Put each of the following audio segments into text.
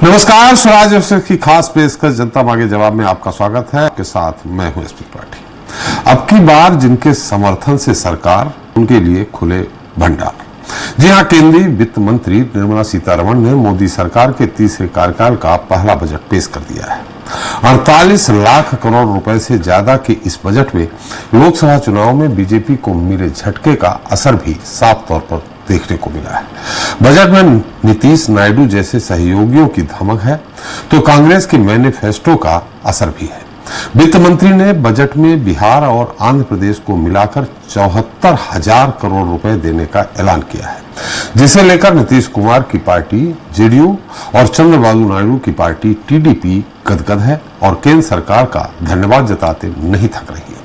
नमस्कार, स्वराज अवसर की खास पेशकश जनता मांगे जवाब में आपका स्वागत है। आपके साथ मैं हूं स्मित त्रिपाठी। अब की बार जिनके समर्थन से सरकार, उनके लिए खुले भंडार। जी हां, केंद्रीय वित्त मंत्री निर्मला सीतारमण ने मोदी सरकार के तीसरे कार्यकाल का पहला बजट पेश कर दिया है। 48 लाख करोड़ रुपए से ज्यादा के इस बजट में लोकसभा चुनाव में बीजेपी को मिले झटके का असर भी साफ तौर पर देखने को मिला है। बजट में नीतीश नायडू जैसे सहयोगियों की धमक है, तो कांग्रेस के मैनिफेस्टो का असर भी है। वित्त मंत्री ने बजट में बिहार और आंध्र प्रदेश को मिलाकर 74,000 करोड़ रुपए देने का ऐलान किया है, जिसे लेकर नीतीश कुमार की पार्टी जेडीयू और चंद्रबाबू नायडू की पार्टी टीडीपी गदगद है और केंद्र सरकार का धन्यवाद जताते नहीं थक रही है।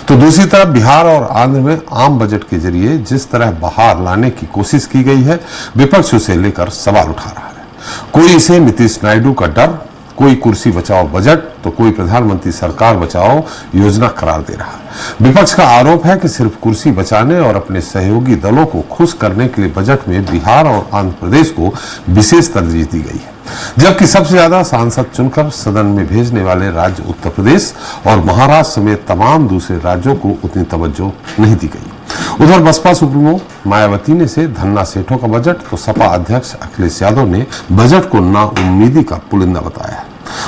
तो दूसरी तरफ बिहार और आंध्र में आम बजट के जरिए जिस तरह बहार लाने की कोशिश की गई है, विपक्ष उसे लेकर सवाल उठा रहा है। कोई इसे नीतीश नायडू का डर, कोई कुर्सी बचाओ बजट, तो कोई प्रधानमंत्री सरकार बचाओ योजना करार दे रहा है। विपक्ष का आरोप है कि सिर्फ कुर्सी बचाने और अपने सहयोगी दलों को खुश करने के लिए बजट में बिहार और आंध्र प्रदेश को विशेष तरजीह दी गई है, जबकि सबसे ज्यादा सांसद चुनकर सदन में भेजने वाले राज्य उत्तर प्रदेश और महाराष्ट्र समेत तमाम दूसरे राज्यों को उतनी तवज्जो नहीं दी गई। उधर बसपा सुप्रीमो मायावती ने से धन्ना सेठों का बजट, तो सपा अध्यक्ष अखिलेश यादव ने बजट को नाउम्मीदी का पुलिंदा बताया है।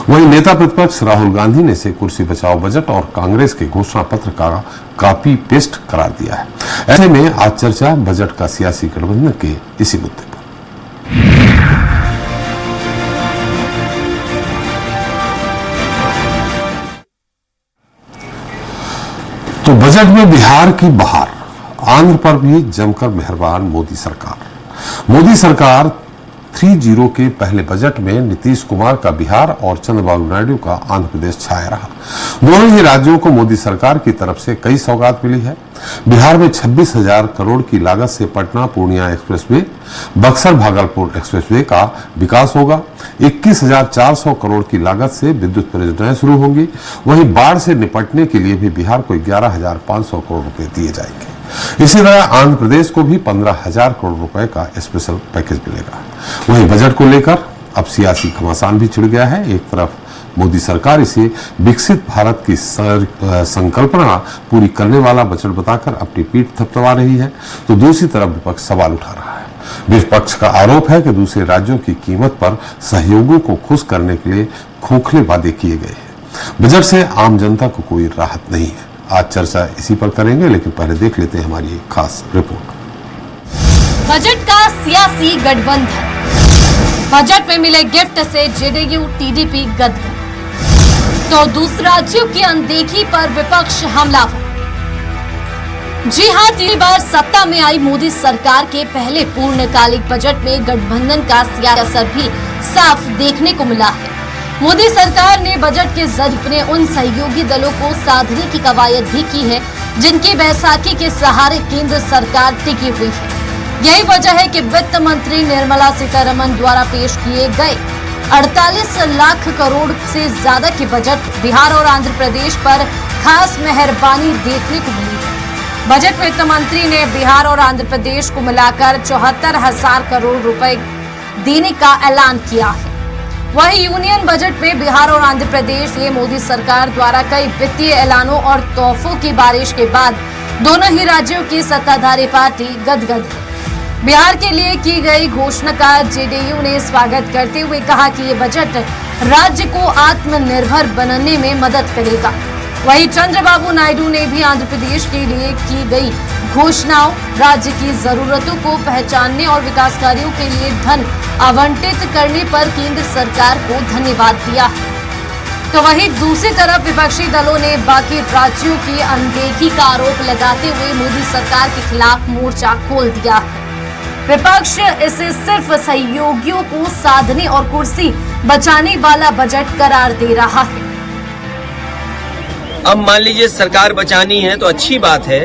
वहीं नेता प्रतिपक्ष राहुल गांधी ने से कुर्सी बचाओ बजट और कांग्रेस के घोषणा पत्र का कॉपी पेस्ट करार दिया है। ऐसे में आज चर्चा बजट का सियासी गठबंधन के इसी मुद्दे पर। तो बजट में बिहार की बहार, आंध्र पर भी जमकर मेहरबान मोदी सरकार 3-0 के पहले बजट में नीतीश कुमार का बिहार और चंद्रबाबू नायडू का आंध्र प्रदेश छाया रहा। दोनों ही राज्यों को मोदी सरकार की तरफ से कई सौगात मिली है। बिहार में 26,000 करोड़ की लागत से पटना पूर्णिया एक्सप्रेसवे, बक्सर भागलपुर एक्सप्रेसवे का विकास होगा। 21,400 करोड़ की लागत से विद्युत परियोजनाएं शुरू होंगी। वहीं बाढ़ से निपटने के लिए भी बिहार को 11,500 करोड़ रुपए दिए जाएंगे। इसी तरह आंध्र प्रदेश को भी 15,000 करोड़ रुपए का स्पेशल पैकेज मिलेगा। वहीं बजट को लेकर अब सियासी घमासान भी छिड़ गया है। एक तरफ मोदी सरकार इसे विकसित भारत की संकल्पना पूरी करने वाला बजट बताकर अपनी पीठ थपथपा रही है, तो दूसरी तरफ विपक्ष सवाल उठा रहा है। विपक्ष का आरोप है कि दूसरे राज्यों की कीमत पर सहयोगियों को खुश करने के लिए खोखले वादे किए गए हैं। बजट से आम जनता को कोई राहत नहीं है। आज चर्चा इसी पर करेंगे, लेकिन पहले देख लेते हैं हमारी एक खास रिपोर्ट। बजट का सियासी गठबंधन, बजट में मिले गिफ्ट से जेडीयू टीडीपी गदगद, तो दूसरे राज्यों की अनदेखी पर विपक्ष हमलावर। जी हां, तीसरी बार सत्ता में आई मोदी सरकार के पहले पूर्णकालिक बजट में गठबंधन का सियासी असर भी साफ देखने को मिला है। मोदी सरकार ने बजट के जरिए अपने उन सहयोगी दलों को साधने की कवायद भी की है, जिनकी बैसाखी के सहारे केंद्र सरकार टिकी हुई है। यही वजह है कि वित्त मंत्री निर्मला सीतारमण द्वारा पेश किए गए 48 लाख करोड़ से ज्यादा के बजट बिहार और आंध्र प्रदेश पर खास मेहरबानी देखने को मिली है। बजट वित्त मंत्री ने बिहार और आंध्र प्रदेश को मिलाकर 74,000 करोड़ रुपए देने का ऐलान किया है। वहीं यूनियन बजट में बिहार और आंध्र प्रदेश से मोदी सरकार द्वारा कई वित्तीय ऐलानों और तोहफों की बारिश के बाद दोनों ही राज्यों की सत्ताधारी पार्टी गदगद है। बिहार के लिए की गई घोषणा का जेडीयू ने स्वागत करते हुए कहा कि ये बजट राज्य को आत्मनिर्भर बनने में मदद करेगा। वहीं चंद्रबाबू नायडू ने भी आंध्र प्रदेश के लिए की गई घोषणाओं, राज्य की जरूरतों को पहचानने और विकास कार्यों के लिए धन आवंटित करने पर केंद्र सरकार को धन्यवाद दिया है। तो वहीं दूसरी तरफ विपक्षी दलों ने बाकी राज्यों की अनदेखी का आरोप लगाते हुए मोदी सरकार के खिलाफ मोर्चा खोल दिया है। विपक्ष इसे सिर्फ सहयोगियों को साधने और कुर्सी बचाने वाला बजट करार दे रहा है। अब मान लीजिए सरकार बचानी है तो अच्छी बात है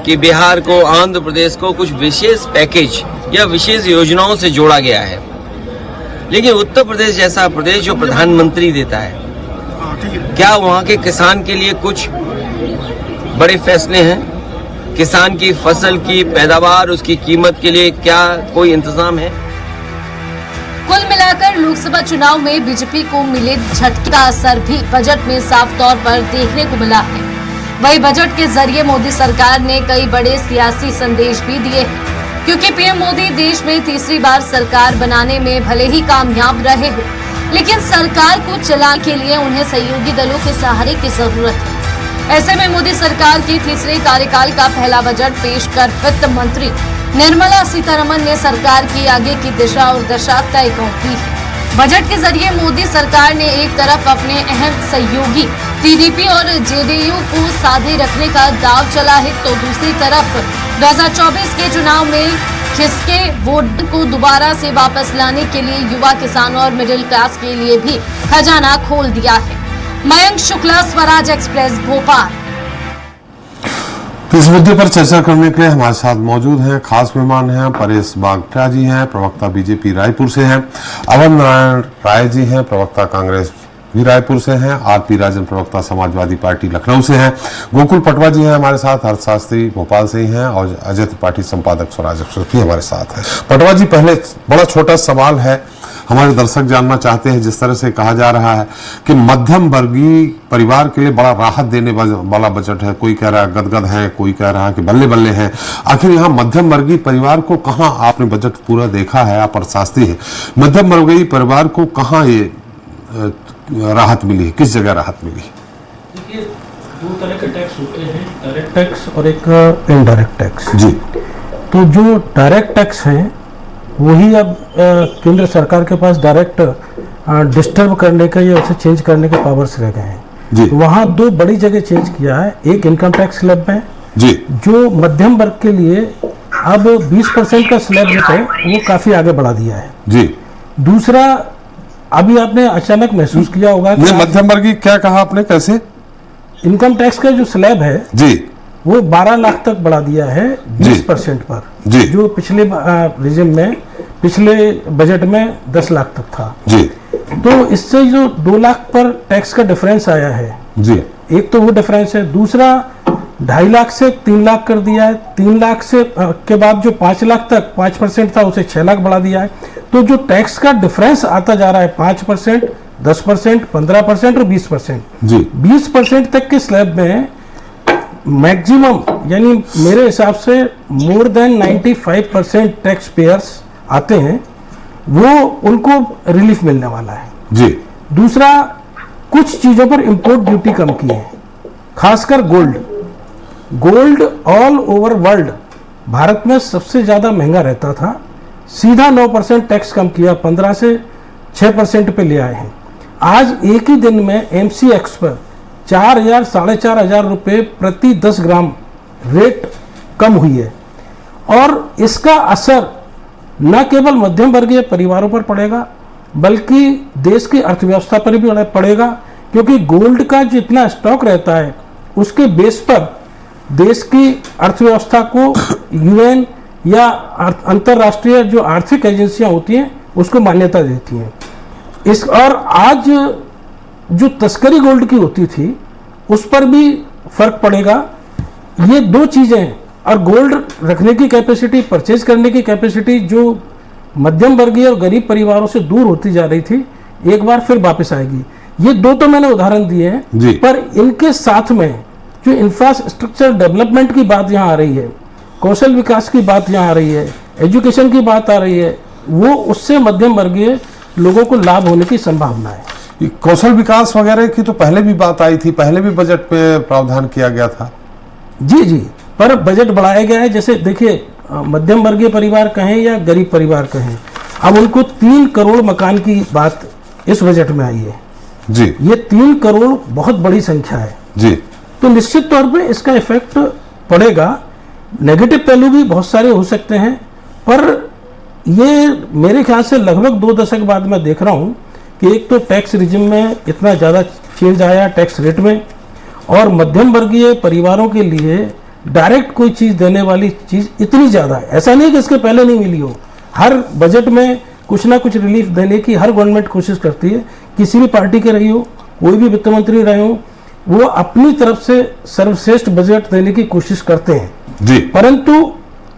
कि बिहार को, आंध्र प्रदेश को कुछ विशेष पैकेज या विशेष योजनाओं से जोड़ा गया है। लेकिन उत्तर प्रदेश जैसा प्रदेश जो प्रधानमंत्री देता है, क्या वहाँ के किसान के लिए कुछ बड़े फैसले हैं? किसान की फसल की पैदावार, उसकी कीमत के लिए क्या कोई इंतजाम है? कुल मिलाकर मिलाकर लोकसभा चुनाव में बीजेपी को मिले झटके का असर भी बजट में साफ तौर पर देखने को मिला है। वही बजट के जरिए मोदी सरकार ने कई बड़े सियासी संदेश भी दिए हैं, क्योंकि पीएम मोदी देश में तीसरी बार सरकार बनाने में भले ही कामयाब रहे हो, लेकिन सरकार को चलाने के लिए उन्हें सहयोगी दलों के सहारे की जरूरत है। ऐसे में मोदी सरकार की तीसरे कार्यकाल का पहला बजट पेश कर वित्त मंत्री निर्मला सीतारमण ने सरकार की आगे की दिशा और दशा तय की है। बजट के जरिए मोदी सरकार ने एक तरफ अपने अहम सहयोगी टीडीपी और जेडीयू को साधे रखने का दांव चला है, तो दूसरी तरफ 2024 के चुनाव में खिसके वोट को दोबारा से वापस लाने के लिए युवा, किसान और मिडिल क्लास के लिए भी खजाना खोल दिया है। मयंक शुक्ला, स्वराज एक्सप्रेस, भोपाल। इस मुद्दे पर चर्चा करने के लिए हमारे साथ मौजूद हैं खास मेहमान हैं परेश बागठिया जी हैं, प्रवक्ता बीजेपी रायपुर से हैं, अवध नारायण राय जी हैं, प्रवक्ता कांग्रेस भी रायपुर से हैं, आरपी राजन प्रवक्ता समाजवादी पार्टी लखनऊ से हैं, गोकुल पटवा जी हैं हमारे साथ, अर्थशास्त्री भोपाल से ही हैं, और अजय त्रिपाठी संपादक स्वराज एक्सप्रेस भी हमारे साथ हैं। पटवा जी, पहले बड़ा छोटा सवाल है, हमारे दर्शक जानना चाहते हैं, जिस तरह से कहा जा रहा है कि मध्यम वर्गीय परिवार के लिए बड़ा राहत देने वाला बजट है, कोई कह रहा है गदगद है, कोई कह रहा है कि बल्ले बल्ले है, आखिर यहाँ मध्यम वर्गीय परिवार को कहाँ, आपने बजट पूरा देखा है, आप अर्थशास्त्री हैं, मध्यम वर्गीय परिवार को कहाँ ये राहत मिली है, किस जगह राहत मिली? देखिए, दो तरह के टैक्स होते हैं, डायरेक्ट टैक्स और एक इनडायरेक्ट टैक्स। जी। तो जो डायरेक्ट टैक्स है वही अब केंद्र सरकार के पास डायरेक्ट डिस्टर्ब करने का या उसे चेंज करने के पावर्स रह गए हैं। जी। वहाँ दो बड़ी जगह चेंज किया है, एक इनकम टैक्स स्लैब में, जी, जो मध्यम वर्ग के लिए अब 20% का स्लैब जो है वो काफी आगे बढ़ा दिया है। जी। दूसरा, अभी आपने अचानक महसूस किया होगा कि मध्यम वर्गीय क्या कहा आपने, कैसे? इनकम टैक्स का जो स्लैब है जी, वो 12 लाख तक बढ़ा दिया है 20% पर, जी, जो पिछले रिजिम में, पिछले बजट में 10 लाख तक था। जी। तो इससे जो 2 लाख पर टैक्स का डिफरेंस आया है, जी, एक तो वो डिफरेंस है। दूसरा, 2.5 लाख से 3 लाख कर दिया है। 3 लाख से के बाद जो 5 लाख तक 5% था, उसे 6 लाख बढ़ा दिया है। तो जो टैक्स का डिफरेंस आता जा रहा है 5%, 10%, 15% और 20%, जी, 20% तक के स्लैब में मैक्सिमम, यानी मेरे हिसाब से मोर देन 95% टैक्स पेयर्स आते हैं, वो उनको रिलीफ मिलने वाला है। जी। दूसरा, कुछ चीजों पर इंपोर्ट ड्यूटी कम की है, खासकर gold all over world Bharat में सबसे ज्यादा महंगा रहता था, सीधा 9% टैक्स कम किया, 15 से 6% पे ले आए हैं। आज एक ही दिन में MCX पर 4,000 साढ़े 4,000 रुपये प्रति 10 ग्राम रेट कम हुई है, और इसका असर न केवल मध्यम वर्गीय परिवारों पर पड़ेगा बल्कि देश की अर्थव्यवस्था पर भी पड़ेगा, क्योंकि गोल्ड का जितना स्टॉक रहता है उसके बेस पर देश की अर्थव्यवस्था को UN या अंतर्राष्ट्रीय जो आर्थिक एजेंसियां होती हैं उसको मान्यता देती हैं। और आज जो तस्करी गोल्ड की होती थी उस पर भी फर्क पड़ेगा। ये दो चीजें हैं, और गोल्ड रखने की कैपेसिटी, परचेज करने की कैपेसिटी जो मध्यम वर्गीय और गरीब परिवारों से दूर होती जा रही थी, एक बार फिर वापस आएगी। ये दो तो मैंने उदाहरण दिए हैं, पर इनके साथ में जो इंफ्रास्ट्रक्चर डेवलपमेंट की बात यहाँ आ रही है, कौशल विकास की बात यहाँ आ रही है, एजुकेशन की बात आ रही है, वो उससे मध्यम वर्गीय लोगों को लाभ होने की संभावना है। कौशल विकास वगैरह की तो पहले भी बात आई थी, पहले भी बजट में प्रावधान किया गया था। जी जी, पर बजट बढ़ाया गया है। जैसे देखिए, मध्यम वर्गीय परिवार कहें या गरीब परिवार कहें, अब उनको 3 करोड़ मकान की बात इस बजट में आई है। जी। ये 3 करोड़ बहुत बड़ी संख्या है। जी। तो निश्चित तौर पे इसका इफेक्ट पड़ेगा। नेगेटिव पहलू भी बहुत सारे हो सकते हैं, पर ये मेरे ख्याल से लगभग 2 दशक बाद मैं देख रहा हूँ कि एक तो टैक्स रिजिम में इतना ज़्यादा चेंज आया टैक्स रेट में, और मध्यम वर्गीय परिवारों के लिए डायरेक्ट कोई चीज़ देने वाली चीज़ इतनी ज़्यादा है। ऐसा नहीं कि इसके पहले नहीं मिली हो, हर बजट में कुछ ना कुछ रिलीफ देने की हर गवर्नमेंट कोशिश करती है, किसी भी पार्टी के रही हो, कोई भी वित्त मंत्री रहे हो, वो अपनी तरफ से सर्वश्रेष्ठ बजट देने की कोशिश करते हैं। जी। परंतु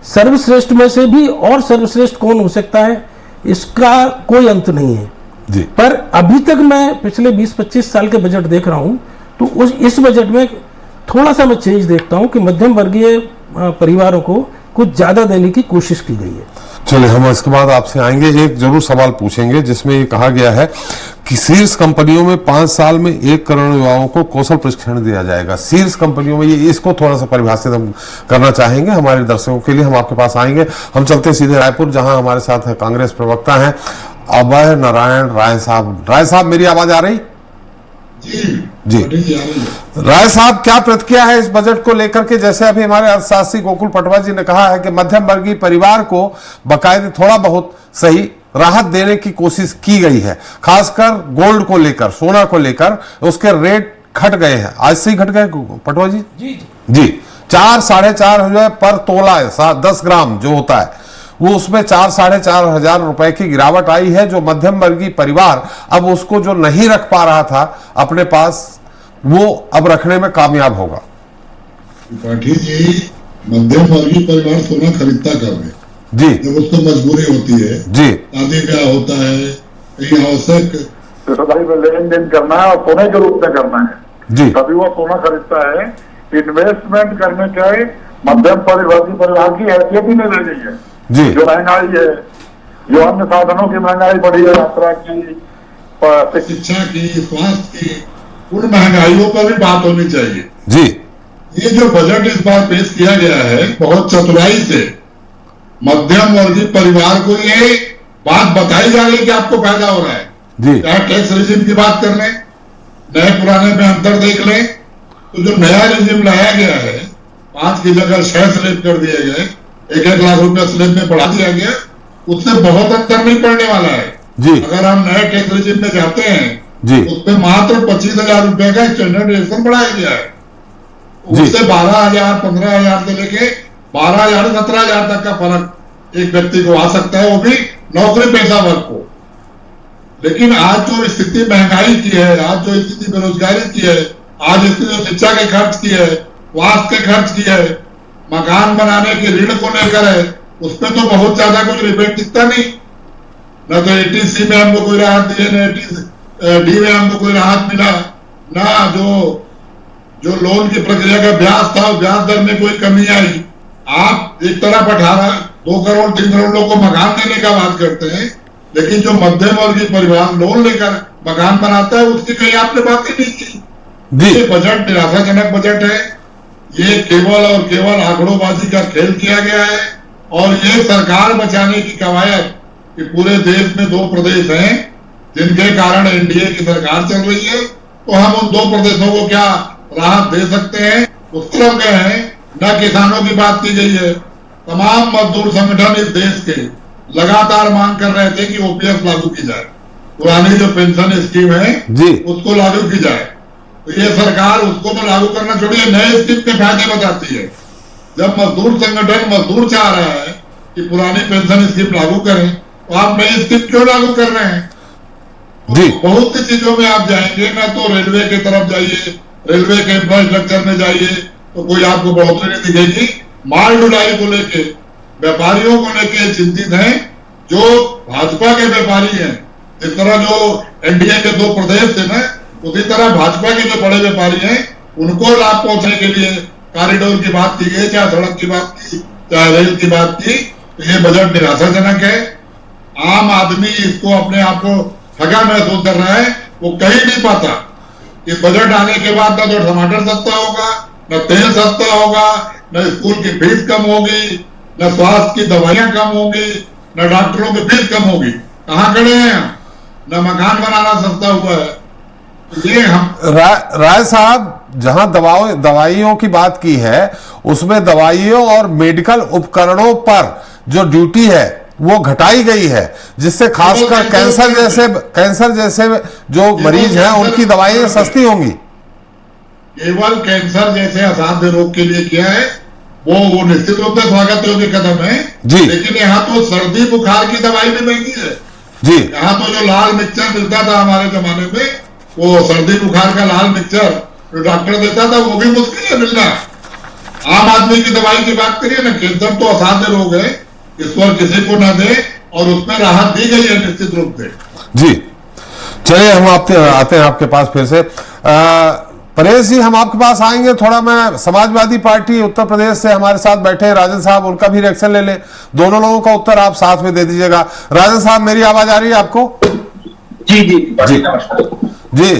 सर्वश्रेष्ठ में से भी और सर्वश्रेष्ठ कौन हो सकता है इसका कोई अंत नहीं है। जी पर अभी तक मैं पिछले 20-25 साल के बजट देख रहा हूं, तो इस बजट में थोड़ा सा मैं चेंज देखता हूं कि मध्यम वर्गीय परिवारों को कुछ ज्यादा देने की कोशिश की गई है। चलिए, हम इसके बाद आपसे आएंगे, एक जरूर सवाल पूछेंगे जिसमें ये कहा गया है कि शीर्ष कंपनियों में 5 साल में 1 करोड़ युवाओं को कौशल प्रशिक्षण दिया जाएगा। शीर्ष कंपनियों में, ये इसको थोड़ा सा परिभाषित हम करना चाहेंगे हमारे दर्शकों के लिए। हम आपके पास आएंगे। हम चलते हैं सीधे रायपुर, जहां हमारे साथ है कांग्रेस प्रवक्ता हैं अभय नारायण राय साहब। राय साहब, मेरी आवाज आ रही? जी राय साहब, क्या प्रतिक्रिया है इस बजट को लेकर के? जैसे अभी हमारे अर्थशास्त्री गोकुल पटवा जी ने कहा है कि मध्यम वर्गीय परिवार को बाकायदे थोड़ा बहुत सही राहत देने की कोशिश की गई है, खासकर गोल्ड को लेकर, सोना को लेकर उसके रेट घट गए हैं। आज से ही घट गए पटवा जी? जी 4-4.5 हजार पर तोला 10 ग्राम जो होता है, वो उसमें 4-4.5 हजार रुपए की गिरावट आई है, जो मध्यम वर्गीय परिवार अब उसको जो नहीं रख पा रहा था अपने पास, वो अब रखने में कामयाब होगा। त्रिपाठी जी, मध्यम वर्गीय परिवार सोना खरीदता कब है? जी, जब उसको मजबूरी होती है, जी, शादी ब्याह होता है, कहीं आवश्यक रिश्तेदारी में लेन देन करना है और सोने के रूप में करना है, जी, तभी वो सोना खरीदता है। इन्वेस्टमेंट करने के मध्यम वर्गीय परिवार की हैसियत ही नहीं रह गई है। जी, जो महंगाई है, जो अन्य साधनों की महंगाई बढ़ी है, यात्रा की, शिक्षा की, स्वास्थ्य की, उन महंगाइयों पर भी बात होनी चाहिए। जी, ये जो बजट इस बार पेश किया गया है, बहुत चतुराई से मध्यम वर्गीय परिवार को ये बात बताई जा रही है कि आपको फायदा हो रहा है। जी, चाहे टैक्स रिजिम की बात कर लें, नए पुराने में अंतर देख लें, तो जो नया रिजिम लाया गया है, 5 की जगह 6 स्लेब कर दिए गए, 1-1 लाख रुपया स्लेब में बढ़ा दिया गया, उससे बहुत अंतर नहीं पड़ने वाला है। जी, अगर हम नए टैक्स रिजिम में जाते हैं, जी, उसमें मात्र 25,000 रुपए का स्टैंडर्ड डिडक्शन बढ़ाया गया है। उससे 12,000, 15,000 से लेके 12,000, 17,000 तक का फर्क एक व्यक्ति को आ सकता है, वो भी नौकरी पेशा वर्ग को। लेकिन आज जो स्थिति महंगाई की है, आज जो स्थिति बेरोजगारी की है, आज स्थिति शिक्षा के खर्च की है, स्वास्थ्य के खर्च की है, मकान बनाने के ऋण को लेकर है, उसमें तो बहुत ज्यादा कुछ रिबेट दिखता नहीं। न तो एटीसी में हमको कोई राहत दिए, न एटीडी में हमको कोई राहत मिला, ना जो लोन की प्रक्रिया का ब्याज था, ब्याज दर में कोई कमी आई। आप एक तरफ 2 करोड़ 3 करोड़ लोगों को मकान देने का बात करते हैं, लेकिन जो मध्यम वर्गीय परिवार लोन लेकर मकान बनाता है, उसकी कहीं आपने बात ही नहीं की। ये बजट निराशाजनक बजट है। ये केवल और केवल आंकड़ोंबाजी का खेल किया गया है, और ये सरकार बचाने की कवायद कि पूरे देश में 2 प्रदेश हैं जिनके कारण एनडीए की सरकार चल रही है, तो हम उन 2 प्रदेशों को क्या राहत दे सकते हैं, उस तरफ गए हैं। न किसानों की बात की गई है। तमाम मजदूर संगठन इस देश के लगातार मांग कर रहे थे कि ओपीएस लागू की जाए, पुरानी जो पेंशन स्कीम है उसको लागू की जाए। तो ये सरकार उसको तो लागू करना छोड़िए, नए स्कीम के फायदे बताती है। जब मजदूर संगठन मजदूर चाह रहा है कि पुरानी पेंशन स्कीम लागू करें, तो आप नई स्कीम क्यों लागू कर रहे हैं? तो बहुत सी चीजों में आप जाएंगे ना, तो रेलवे की तरफ जाइए, रेलवे के इंफ्रास्ट्रक्चर में जाइए तो कोई आपको बढ़ोतरी नहीं दिखेगी। माल ढुलाई को लेके, व्यापारियों को लेके चिंतित हैं जो भाजपा के व्यापारी हैं। जिस तरह जो एनडीए के 2 प्रदेश थे ना, उसी तरह भाजपा के जो बड़े व्यापारी हैं, उनको लाभ पहुंचने के लिए कॉरिडोर की बात की गई, चाहे सड़क की बात की, चाहे रेल की बात की। तो ये बजट निराशाजनक है। आम आदमी इसको अपने आप को ठगा महसूस कर रहा है, वो कहीं नहीं पाता। इस बजट आने के बाद न तो टमाटर सस्ता होगा, न तेल सस्ता होगा, न स्कूल की फीस कम होगी, न स्वास्थ्य की दवाइयां कम होगी, न डॉक्टरों की फीस कम होगी। कहाँ खड़े हैं हम? न मकान बनाना सस्ता हुआ है। ये हम राय साहब, जहां दवाइयों की बात की है, उसमें दवाइयों और मेडिकल उपकरणों पर जो ड्यूटी है वो घटाई गई है, जिससे खासकर कैंसर जैसे जो मरीज हैं उनकी दवाइयां सस्ती होंगी। केवल कैंसर जैसे असाध्य रोग के लिए किया है, वो निश्चित रूप से स्वागत योग्य कदम है जी। लेकिन यहाँ तो सर्दी बुखार की दवाई भी महंगी है जी। यहाँ तो जो लाल मिक्सचर मिलता था हमारे जमाने में, वो सर्दी बुखार का लाल मिक्सचर जो डॉक्टर देता था, वो भी मुश्किल है मिलना। आम आदमी की दवाई की बात करिए ना, कैंसर तो असाध्य रोग है, ईश्वर किसी को ना दे, और उसमें राहत दी गई है निश्चित रूप से। जी चलिए, हम आते हैं आपके पास फिर से। परेश जी, हम आपके पास आएंगे थोड़ा। मैं समाजवादी पार्टी उत्तर प्रदेश से हमारे साथ बैठे हैं राजन साहब, उनका भी रिएक्शन ले लें। दोनों लोगों का उत्तर आप साथ में दे दीजिएगा। राजन साहब, मेरी आवाज आ रही है आपको? जी जी जी जी।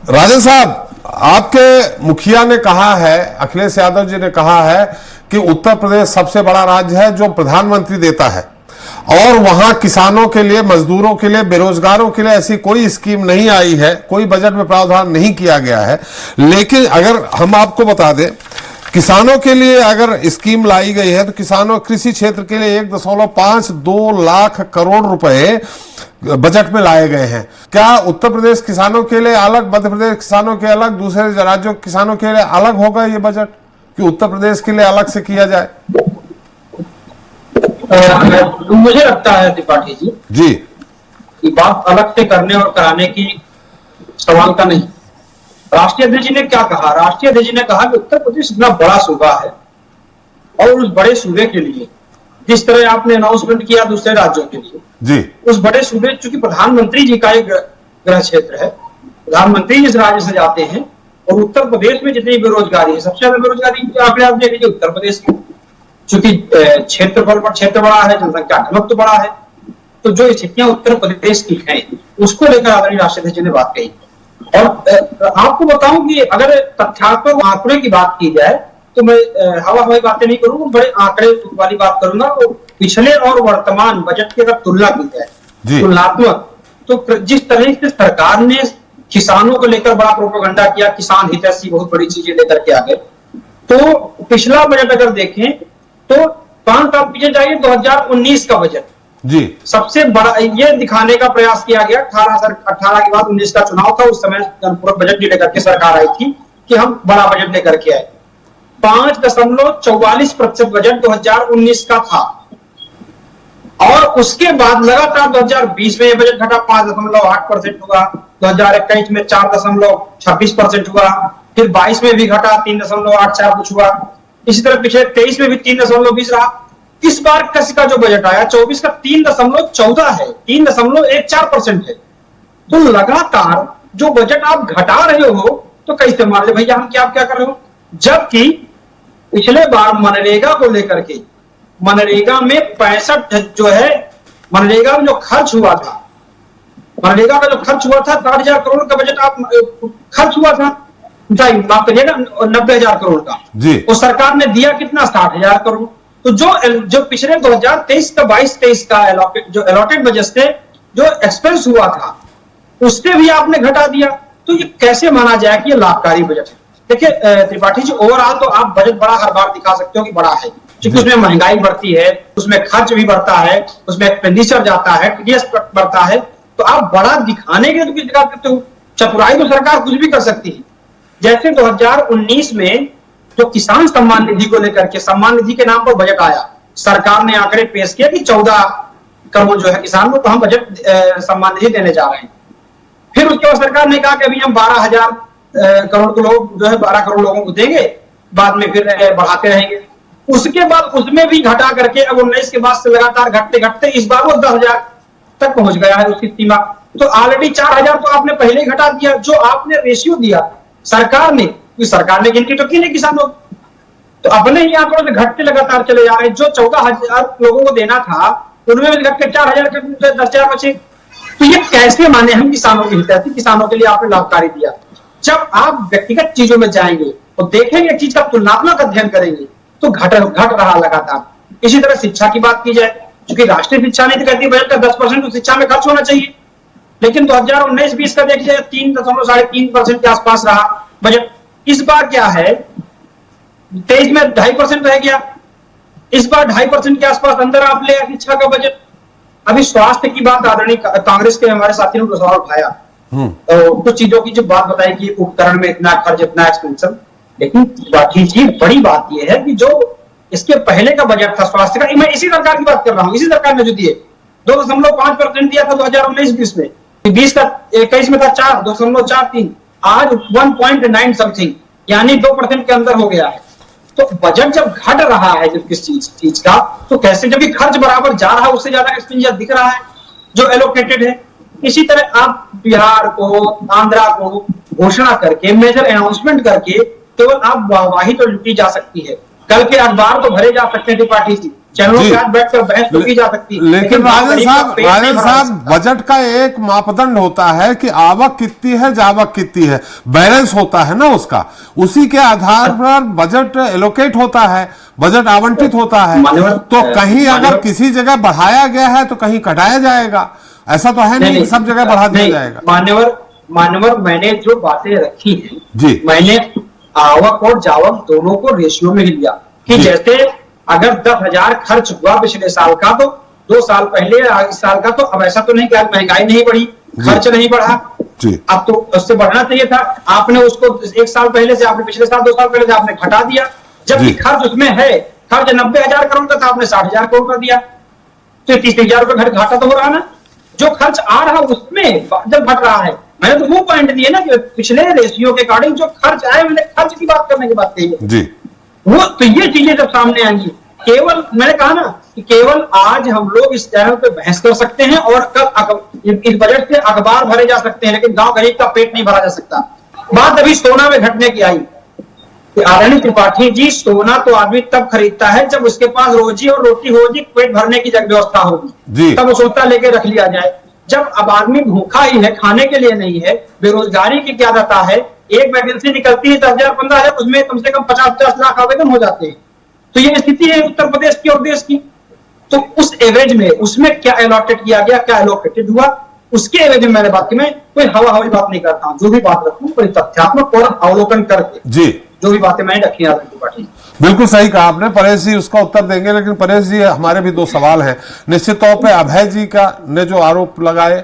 राजन साहब, आपके मुखिया ने कहा है, अखिलेश यादव जी ने कहा है कि उत्तर प्रदेश सबसे बड़ा राज्य है जो प्रधानमंत्री देता है, और वहां किसानों के लिए, मजदूरों के लिए, बेरोजगारों के लिए ऐसी कोई स्कीम नहीं आई है, कोई बजट में प्रावधान नहीं किया गया है। लेकिन अगर हम आपको बता दें, किसानों के लिए अगर स्कीम लाई गई है तो किसानों, कृषि क्षेत्र के लिए 1.52 लाख करोड़ रुपए बजट में लाए गए हैं। क्या उत्तर प्रदेश किसानों के लिए अलग, मध्य प्रदेश किसानों के अलग, दूसरे राज्यों के किसानों के लिए अलग होगा ये बजट, कि उत्तर प्रदेश के लिए अलग से किया जाए? मुझे लगता है त्रिपाठी जी कि बात अलग से करने और कराने की सवाल का नहीं। राष्ट्रीय अध्यक्ष जी ने क्या कहा? राष्ट्रीय अध्यक्ष जी ने कहा कि उत्तर प्रदेश इतना बड़ा सूबा है और उस बड़े सूबे के लिए जिस तरह आपने अनाउंसमेंट किया दूसरे राज्यों के लिए जी, उस बड़े सूबे, चूंकि प्रधानमंत्री जी का एक गृह क्षेत्र है, प्रधानमंत्री जिस राज्य से जाते हैं, और उत्तर प्रदेश में जितनी बेरोजगारी है, सबसे ज्यादा बेरोजगारी के आंकड़े आप देख लीजिए उत्तर प्रदेश की, चूंकि क्षेत्रफल पर क्षेत्र बड़ा है, जनसंख्या घनत्व बड़ा है, तो जो स्थितियां उत्तर प्रदेश की हैं उसको लेकर आदरणीय राष्ट्रीय अध्यक्ष ने बात कही। और आपको बताऊं कि अगर तथ्यात्मक आंकड़े की बात की जाए तो मैं हवा हवाई बातें नहीं करूंगा, बड़े आंकड़े वाली बात करूंगा। तो पिछले और वर्तमान बजट की अगर तुलना की जाए तुलनात्मक, तो जिस तरह से सरकार ने किसानों को लेकर बड़ा प्रोपेगेंडा किया, किसान हितैषी बहुत बड़ी चीजें लेकर के आ गए, तो पिछला बजट अगर देखें तो 5 साल पीछे जाइए, 2019 का बजट जी सबसे बड़ा ये दिखाने का प्रयास किया गया। 18 के बाद 19 का चुनाव था, उस समय पूरा बजट लेकर के सरकार आई थी कि हम बड़ा बजट लेकर के आए। 5.44% बजट 2019 का था, और उसके बाद लगातार 2020 में यह बजट घटा 5.8% हुआ, 2021 में 4.26% हुआ, फिर 22 में भी घटा 3.84 कुछ हुआ, इसी तरह पिछले 23 में भी 3.20 रहा। इस बार का जो बजट आया 24 का 3.14 है, 3.14% है। तो लगातार जो बजट आप घटा रहे हो तो कैसे मान ले भैया हम क्या कर रहे हो, जबकि पिछले बार मनरेगा को लेकर के, मनरेगा में 65 जो है, मनरेगा में जो खर्च हुआ था, मनरेगा का जो खर्च हुआ था 60,000 करोड़ का बजट आप खर्च हुआ था, माफ करिएगा 90,000 करोड़ का जी, और सरकार ने दिया कितना 60,000 करोड़। तो जो पिछले 2023 का 22-23 का जो अलॉटेड बजट से जो एक्सपेंस हुआ था उससे भी आपने घटा दिया, तो ये कैसे माना जाए कि ये लाभकारी बजट है? देखिए त्रिपाठी जी, ओवरऑल तो आप बजट बड़ा हर बार दिखा सकते हो कि बड़ा है, क्योंकि उसमें महंगाई बढ़ती है, उसमें खर्च भी बढ़ता है, उसमें एक्सपेंडिचर जाता है, टीडीएस बढ़ता है, तो आप बड़ा दिखाने के लिए तो दिखा सकते हो। चतुराई तो सरकार कुछ भी कर सकती है। जैसे 2019 में जो किसान सम्मान निधि को लेकर के, सम्मान निधि के नाम पर बजट आया, सरकार ने आंकड़े पेश किया कि 14 करोड़ जो है किसानों को हम बजट सम्मान निधि देने जा रहे हैं। फिर उसके बाद सरकार ने कहा कि अभी हम 12,000 करोड़ को लोग जो है 12 करोड़ लोगों को देंगे, बाद में फिर बढ़ाते रहेंगे। उसके बाद उसमें भी घटा करके अब 19 के बाद से लगातार घटते घटते इस बार वो 10,000 तक पहुंच गया है उसकी सीमा। तो ऑलरेडी 4,000 तो आपने पहले ही घटा दिया। जो आपने रेशियो दिया सरकार ने गिनती तो की नहीं किसानों, तो अपने ही आंकड़ों से घटते लगातार चले जा रहे हैं। जो 14,000 लोगों को देना था उनमें भी घट के 4,000 के 10,000 बचे। तो ये कैसे माने हम किसानों के हित, किसानों के लिए आपने लाभकारी दिया? जब आप व्यक्तिगत चीजों में जाएंगे और देखेंगे चीज का तुलनात्मक अध्ययन करेंगे तो घट रहा लगातार। इसी तरह शिक्षा की बात की जाए, क्योंकि राष्ट्रीय शिक्षा नीति कहती है बजट का 10% शिक्षा में खर्च होना चाहिए, लेकिन 2019-20 का देखिए 3.3% के आसपास रहा बजट। इस बार क्या है, 23 में 2.5% रह गया, इस बार 2.5% के आसपास अंदर आप ले शिक्षा का बजट। अभी स्वास्थ्य की बात आदरणीय कांग्रेस के हमारे साथियों ने सवाल उठाया, तो कुछ चीजों की जो बात बताई कि उपकरण में इतना खर्च, इतना एक्सपेंसिव, लेकिन राठी जी बड़ी बात यह है कि जो इसके पहले का बजट था स्वास्थ्य का, मैं इसी सरकार की बात कर रहा हूं, इसी सरकार ने जो दिए 2.5% दिया था 2019-20 में, 20 का 21 में था 4.43, आज 1.9 समथिंग, यानी 2% के अंदर हो गया है। तो बजट जब घट रहा है जब किसी चीज का, तो कैसे, जब खर्च बराबर जा रहा है उससे ज्यादा एक्सपेंडिचर दिख रहा है जो एलोकेटेड है। इसी तरह आप बिहार को, आंध्रा को घोषणा करके, मेजर अनाउंसमेंट करके केवल आप वाही तो लुटी जा सकती है। कल के अखबार तो भरे जा सकते हैं त्रिपाठी जी, चैनलों के साथ बैठकर बहस तो की जा सकती है। लेकिन राजन साहब बजट का एक मापदंड होता है कि आवक कितनी है, जावक कितनी है, बैलेंस होता है ना उसका, उसी के आधार पर बजट एलोकेट होता है, बजट आवंटित होता है। तो कहीं अगर किसी जगह बढ़ाया गया है तो कहीं घटाया जाएगा, ऐसा तो है नहीं सब जगह बढ़ा दिया जाएगा। मान्यवर मैंने जो बातें रखी हैं जी, मैंने आवक और जावक दोनों को रेशियो में ही लिया कि जैसे अगर 10,000 खर्च हुआ पिछले साल का तो 2 साल पहले इस साल का, तो अब ऐसा तो नहीं कि महंगाई नहीं बढ़ी, खर्च नहीं बढ़ा, अब तो उससे बढ़ना चाहिए था। आपने उसको 1 साल पहले से, आपने पिछले साल 2 साल पहले से आपने घटा दिया, जबकि खर्च उसमें है, खर्च 90,000 करोड़ का था, आपने 60,000 करोड़ का दिया, तो 30,000 रुपए घाटा तो हो रहा ना। जो खर्च आ रहा उसमें जब घट रहा है, मैंने तो वो पॉइंट दिए ना कि पिछले रेशियो के अकॉर्डिंग जो खर्च आए, मैंने खर्च की बात करने की बात कही है जी। वो तो ये चीजें जब सामने आएंगी, केवल मैंने कहा ना कि केवल आज हम लोग इस चैनल पे बहस कर सकते हैं और कल इस बजट से अखबार भरे जा सकते हैं, लेकिन गांव गरीब का पेट नहीं भरा जा सकता। बात अभी सोना में घटने की आई कि आदरणीय त्रिपाठी जी, सोना तो आदमी तब खरीदता है जब उसके पास रोजी और रोटी होगी, पेट भरने की व्यवस्था होगी, तब वो सोचता लेके रख लिया जाए। जब अब आदमी भूखा ही है, खाने के लिए नहीं है, बेरोजगारी की क्या दशा है, एक वैकेंसी निकलती है 10,000 15,000, उसमें कम से कम 50-50 लाख आवेदन हो जाते हैं। तो ये स्थिति है उत्तर प्रदेश की और देश की। तो उस एवरेज में उसमें क्या अलॉटेड किया गया, क्या एलोकेटेड हुआ, उसके एवरेज में मैंने बात की। मैं कोई हवा हवाई बात नहीं करता हूं, जो भी बात रखूं कोई तथ्यात्मक और अवलोकन करके जी, जो भी बातें मैंने रखी है। बिल्कुल सही कहा आपने। परेश जी उसका उत्तर देंगे, लेकिन परेश जी हमारे भी 2 सवाल हैं। निश्चित तौर पे अभय जी का ने जो आरोप लगाए,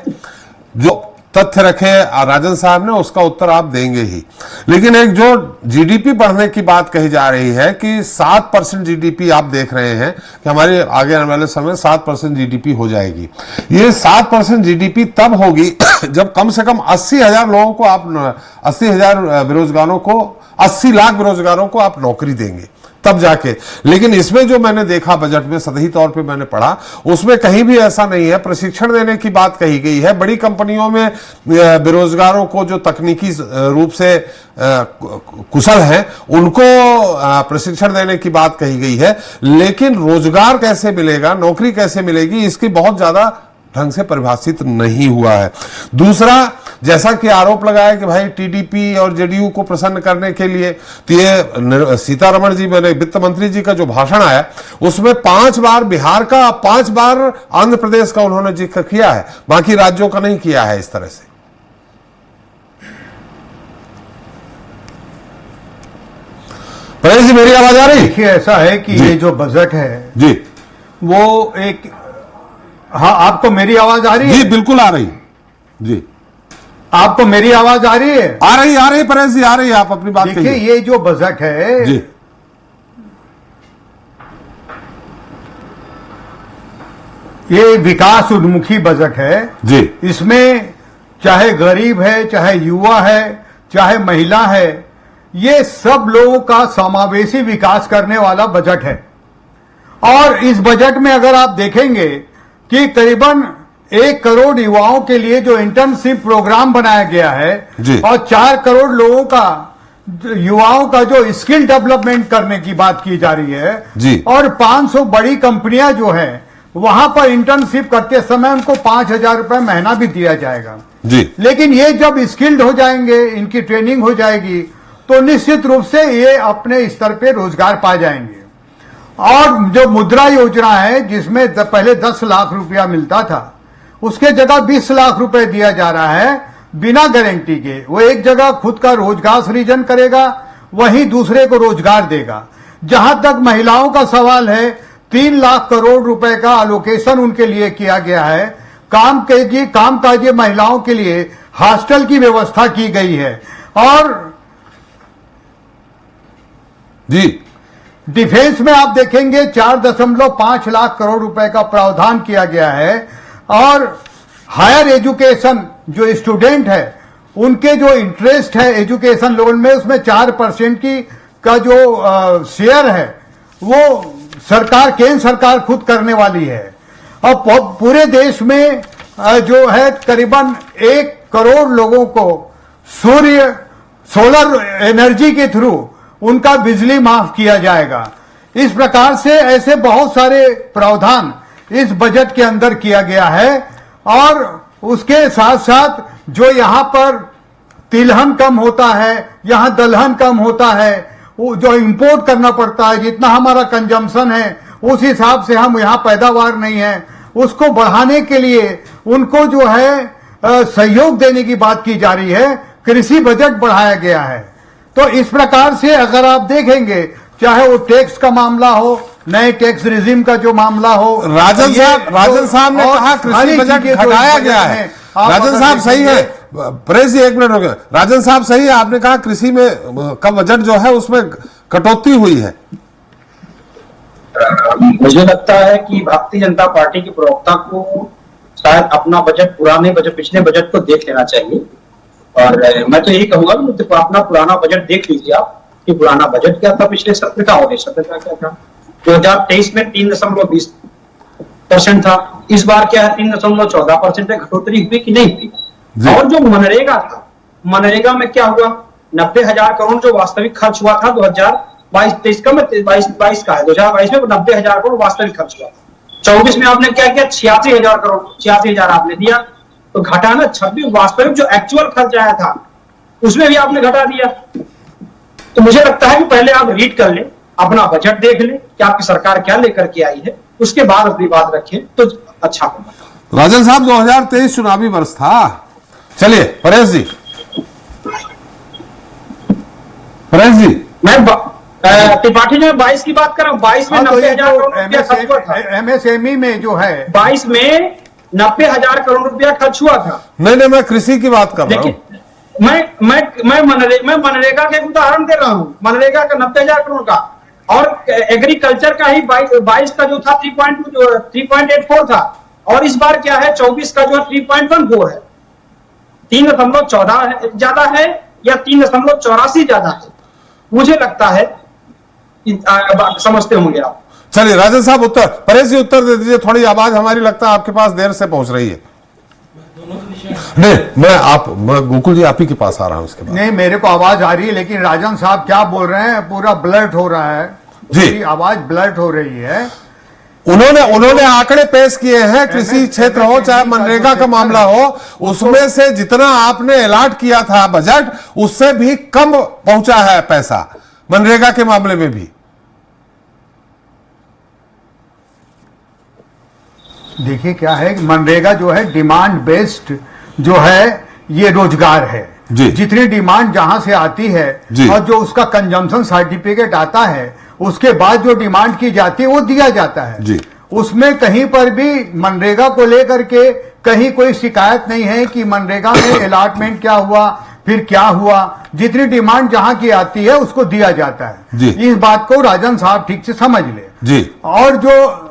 जो तथ्य रखे राजन साहब ने, उसका उत्तर आप देंगे ही। लेकिन एक जो जीडीपी बढ़ने की बात कही जा रही है कि 7% जीडीपी आप देख रहे हैं कि हमारे आगे आने वाले समय 7% जीडीपी हो जाएगी। ये 7% जीडीपी तब होगी जब कम से कम 80,000 लोगों को आप 80,000 बेरोजगारों को 80 लाख बेरोजगारों को आप नौकरी देंगे, तब जाके। लेकिन इसमें जो मैंने देखा बजट में, सतही तौर पे मैंने पढ़ा, उसमें कहीं भी ऐसा नहीं है। प्रशिक्षण देने की बात कही गई है, बड़ी कंपनियों में बेरोजगारों को जो तकनीकी रूप से कुशल हैं उनको प्रशिक्षण देने की बात कही गई है, लेकिन रोजगार कैसे मिलेगा, नौकरी कैसे मिलेगी, इसकी बहुत ज्यादा ढंग से परिभाषित नहीं हुआ है। दूसरा, जैसा कि आरोप लगाया कि भाई टीडीपी और जेडीयू को प्रसन्न करने के लिए, तो ये सीतारमण जी, मैंने वित्त मंत्री जी का जो भाषण आया उसमें 5 बार बिहार का, 5 बार आंध्र प्रदेश का उन्होंने जिक्र किया है, बाकी राज्यों का नहीं किया है इस तरह से। परेश जी मेरी आवाज आ रही? देखिए ऐसा है कि ये जो बजट है जी, वो एक, हाँ आपको मेरी आवाज आ रही है? जी बिल्कुल आ रही जी। आपको मेरी आवाज आ रही है? आ रही परेश जी, आ रही है, आप अपनी बात कहिए। देखिए ये जो बजट है जी, ये विकास उन्मुखी बजट है जी। इसमें चाहे गरीब है, चाहे युवा है, चाहे महिला है, ये सब लोगों का समावेशी विकास करने वाला बजट है। और इस बजट में अगर आप देखेंगे कि करीबन 1 करोड़ युवाओं के लिए जो इंटर्नशिप प्रोग्राम बनाया गया है और 4 करोड़ लोगों का, युवाओं का जो स्किल डेवलपमेंट करने की बात की जा रही है जी। और 500 बड़ी कंपनियां जो है वहां पर इंटर्नशिप करते समय उनको 5,000 रुपए महीना भी दिया जाएगा जी। लेकिन ये जब स्किल्ड हो जाएंगे, इनकी ट्रेनिंग हो जाएगी, तो निश्चित रूप से ये अपने स्तर पे रोजगार पा जाएंगे। और जो मुद्रा योजना है जिसमें पहले 10 लाख रुपया मिलता था, उसके जगह 20 लाख रुपए दिया जा रहा है बिना गारंटी के। वो एक जगह खुद का रोजगार सृजन करेगा, वहीं दूसरे को रोजगार देगा। जहां तक महिलाओं का सवाल है, 3 लाख करोड़ रुपए का एलोकेशन उनके लिए किया गया है। कामकाजी महिलाओं के लिए हॉस्टल की व्यवस्था की गई है। और जी, डिफेंस में आप देखेंगे 4.5 लाख करोड़ रुपए का प्रावधान किया गया है। और हायर एजुकेशन जो स्टूडेंट है, उनके जो इंटरेस्ट है एजुकेशन लोन में, उसमें 4% की का जो शेयर है वो सरकार, केंद्र सरकार खुद करने वाली है। अब पूरे देश में जो है करीबन 1 करोड़ लोगों को सोलर एनर्जी के थ्रू उनका बिजली माफ किया जाएगा। इस प्रकार से ऐसे बहुत सारे प्रावधान इस बजट के अंदर किया गया है। और उसके साथ साथ जो यहां पर तिलहन कम होता है, यहां दलहन कम होता है, वो जो इंपोर्ट करना पड़ता है, जितना हमारा कंजम्पशन है उस हिसाब से हम यहां पैदावार नहीं है, उसको बढ़ाने के लिए उनको जो है सहयोग देने की बात की जा रही है। कृषि बजट बढ़ाया गया है। तो इस प्रकार से अगर आप देखेंगे, चाहे वो टैक्स का मामला हो, नए टैक्स रिजिम का जो मामला हो, राजन साहब ने कहा कृषि बजट घटाया गया है। राजन साहब सही है, प्रेस जी 1 मिनट हो गया। राजन साहब सही है, आपने कहा कृषि में का बजट जो है उसमें कटौती हुई है। मुझे लगता है कि भारतीय जनता पार्टी के प्रवक्ता को शायद अपना बजट, पुराने बजट, पिछले बजट को देख लेना चाहिए। और मैं तो यही कहूंगा कि अपना पुराना बजट देख लीजिए आप कि पुराना बजट क्या था पिछले सत्र का और इस सत्र का क्या था। 2023 में 3.20% था, इस बार क्या है 3.14% घटोतरी हुई कि नहीं हुई। और जो मनरेगा था, मनरेगा में क्या हुआ, 90,000 करोड़ जो वास्तविक खर्च हुआ था 2022-23 का, 22 का है, 2022 में 90,000 करोड़ वास्तविक खर्च हुआ था। 24 में आपने क्या किया, 86,000 करोड़, 86,000 आपने दिया, तो घटाना 26 वास्तविक जो एक्चुअल खर्च आया था उसमें भी आपने घटा दिया। तो मुझे लगता है कि पहले आप रीड कर ले, अपना बजट देख ले कि आपकी सरकार क्या लेकर के आई है, उसके बाद अपनी बात रखें तो अच्छा होगा। राजन साहब 2023 चुनावी वर्ष था। चलिए परेश जी, मैं त्रिपाठी ने 22 की बात कर रहा हूं। 22 में 90,000 करोड़ रुपया खर्च हुआ था। MSME में जो है 22 में 90,000 करोड़ रुपया खर्च हुआ था। नहीं, मैं कृषि की बात कर रहा हूं। मैं मनरेगा के उदाहरण दे रहा हूं, मनरेगा का 90,000 करोड़ का, और एग्रीकल्चर का ही 22 का जो था 3.84 था, और इस बार क्या है 24 का जो है 3.14 है। 3.14 ज्यादा है या 3.84 ज्यादा है, मुझे लगता है समझते होंगे आप। चलिए राजन साहब उत्तर, परेश जी उत्तर दे दीजिए। थोड़ी आवाज हमारी लगता है आपके पास देर से पहुंच रही है। नहीं, मैं गोकुल जी आप ही के पास आ रहा हूं इसके बाद। नहीं, मेरे को आवाज आ रही है, लेकिन राजन साहब क्या बोल रहे हैं, पूरा ब्लर्ट हो रहा है जी, आवाज ब्लर्ट हो रही है। उन्होंने आंकड़े पेश किए हैं, कृषि क्षेत्र हो चाहे मनरेगा का मामला हो, उसमें से जितना आपने अलॉट किया था बजट, उससे भी कम पहुंचा है पैसा मनरेगा के मामले में भी। देखिए क्या है, मनरेगा जो है डिमांड बेस्ड जो है, ये रोजगार है जी। जितनी डिमांड जहां से आती है और जो उसका कंजम्पशन सर्टिफिकेट आता है, उसके बाद जो डिमांड की जाती है वो दिया जाता है जी। उसमें कहीं पर भी मनरेगा को लेकर के कहीं कोई शिकायत नहीं है कि मनरेगा में अलॉटमेंट क्या हुआ, फिर क्या हुआ। जितनी डिमांड जहां की आती है उसको दिया जाता है जी। इस बात को राजन साहब ठीक से समझ ले जी। और जो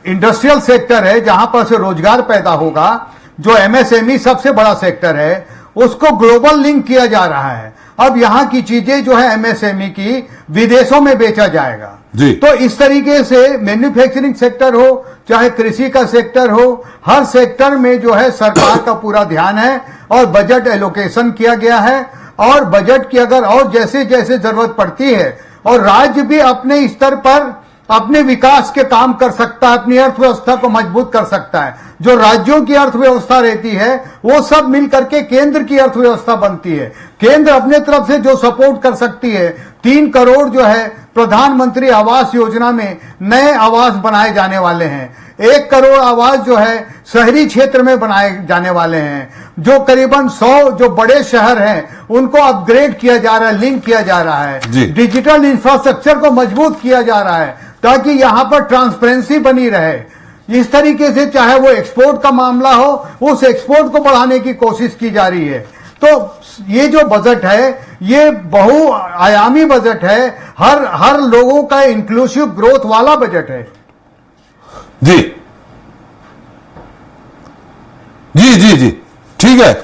इंडस्ट्रियल सेक्टर है, जहां पर से रोजगार पैदा होगा, जो MSME सबसे बड़ा सेक्टर है, उसको ग्लोबल लिंक किया जा रहा है। अब यहां की चीजें जो है MSME की, विदेशों में बेचा जाएगा जी। तो इस तरीके से मैन्युफैक्चरिंग सेक्टर हो चाहे कृषि का सेक्टर हो, हर सेक्टर में जो है सरकार का पूरा ध्यान है और बजट एलोकेशन किया गया है। और बजट की अगर और जैसे जैसे जरूरत पड़ती है, और राज्य भी अपने स्तर पर अपने विकास के काम कर सकता है, अपनी अर्थव्यवस्था को मजबूत कर सकता है। जो राज्यों की अर्थव्यवस्था रहती है वो सब मिलकर के केंद्र की अर्थव्यवस्था बनती है। केंद्र अपने तरफ से जो सपोर्ट कर सकती है, 3 करोड़ जो है प्रधानमंत्री आवास योजना में नए आवास बनाए जाने वाले हैं, 1 करोड़ आवास जो है शहरी क्षेत्र में बनाए जाने वाले हैं, जो करीबन 100 जो बड़े शहर हैं उनको अपग्रेड किया जा रहा है, लिंक किया जा रहा है, डिजिटल इंफ्रास्ट्रक्चर को मजबूत किया जा रहा है ताकि यहां पर ट्रांसपेरेंसी बनी रहे। इस तरीके से चाहे वो एक्सपोर्ट का मामला हो, उस एक्सपोर्ट को बढ़ाने की कोशिश की जा रही है। तो ये जो बजट है ये बहुआयामी बजट है, हर लोगों का इंक्लूसिव ग्रोथ वाला बजट है। जी जी जी जी ठीक है,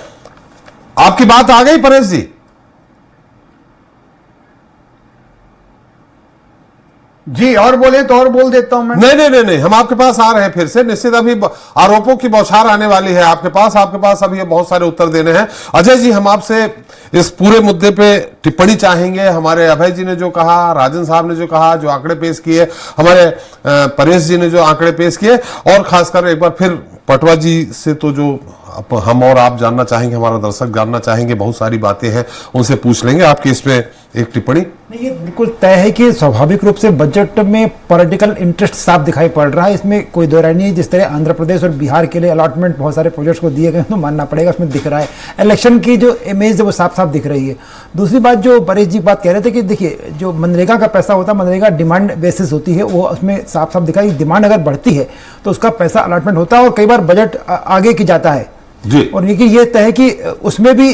आपकी बात आ गई परेश जी। जी, और बोले तो और बोल देता हूं मैं। नहीं, हम आपके पास आ रहे हैं फिर से। निश्चित अभी आरोपों की बौछार आने वाली है आपके पास अभी बहुत सारे उत्तर देने हैं। अजय जी, हम आपसे इस पूरे मुद्दे पे टिप्पणी चाहेंगे। हमारे अभय जी ने जो कहा, राजन साहब ने जो कहा, जो आंकड़े पेश किए, हमारे परेश जी ने जो आंकड़े पेश किए, और खासकर एक बार फिर पटवा जी से तो जो हम और आप जानना चाहेंगे, हमारा दर्शक जानना चाहेंगे, बहुत सारी बातें हैं, उनसे पूछ लेंगे। आपकी इसमें एक टिप्पणी? नहीं, ये बिल्कुल तय है कि स्वाभाविक रूप से बजट में पॉलिटिकल इंटरेस्ट साफ दिखाई पड़ रहा है, इसमें कोई दो राय नहीं है। जिस तरह आंध्र प्रदेश और बिहार के लिए अलॉटमेंट बहुत सारे प्रोजेक्ट्स को दिए गए तो मानना पड़ेगा, उसमें दिख रहा है। इलेक्शन की जो इमेज है वो साफ साफ दिख रही है। दूसरी बात, जो परेश जी बात कह रहे थे कि देखिए, जो मनरेगा का पैसा होता है, मनरेगा डिमांड बेसिस होती है, वो उसमें साफ साफ दिखा कि डिमांड अगर बढ़ती है तो उसका पैसा अलॉटमेंट होता है, और कई बार बजट आगे की जाता है जी। और ये कि ये तय है कि उसमें भी